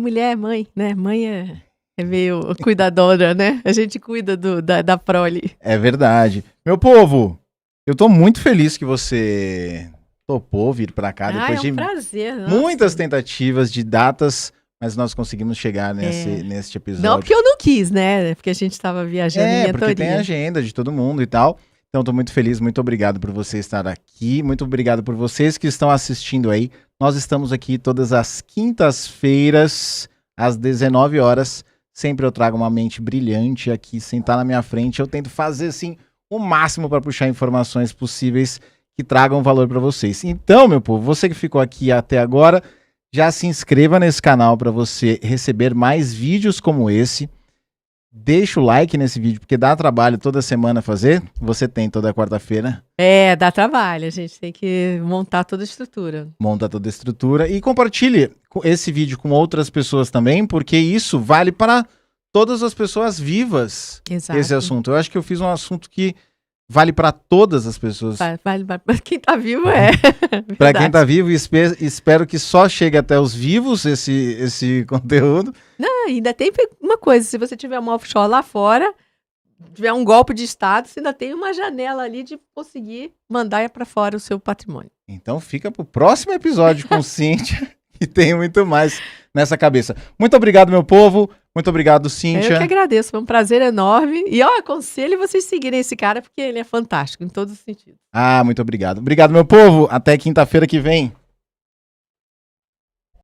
Mulher é mãe, né? Mãe é... É meio cuidadora, né? A gente cuida da prole. É verdade. Meu povo, eu tô muito feliz que você topou vir pra cá depois É de um prazer. Nossa. muitas tentativas de datas, mas nós conseguimos chegar neste episódio. Não porque eu não quis, né? Porque a gente estava viajando em mentoria. Porque tem agenda de todo mundo e tal. Então, tô muito feliz, muito obrigado por você estar aqui, muito obrigado por vocês que estão assistindo aí. Nós estamos aqui todas as quintas-feiras, às 19 horas. Sempre eu trago uma mente brilhante aqui, sentar na minha frente. Eu tento fazer, assim, o máximo para puxar informações possíveis que tragam valor para vocês. Então, meu povo, você que ficou aqui até agora, já se inscreva nesse canal para você receber mais vídeos como esse. Deixa o like nesse vídeo, porque dá trabalho toda semana fazer. Você tem toda quarta-feira. Dá trabalho. A gente tem que montar toda a estrutura. Monta toda a estrutura e compartilhe esse vídeo com outras pessoas também, porque isso vale para todas as pessoas vivas. Exato. Esse assunto. Eu acho que eu fiz um assunto que vale para todas as pessoas. Vale para quem tá vivo, Para quem tá vivo, espero que só chegue até os vivos esse conteúdo. Não, ainda tem uma coisa, se você tiver uma offshore lá fora, tiver um golpe de Estado, você ainda tem uma janela ali de conseguir mandar para fora o seu patrimônio. Então fica pro próximo episódio com Cíntia, que tem muito mais nessa cabeça. Muito obrigado, meu povo. Muito obrigado, Cíntia. Eu que agradeço, foi um prazer enorme. E eu aconselho vocês seguirem esse cara, porque ele é fantástico em todos os sentidos. Muito obrigado. Obrigado, meu povo. Até quinta-feira que vem.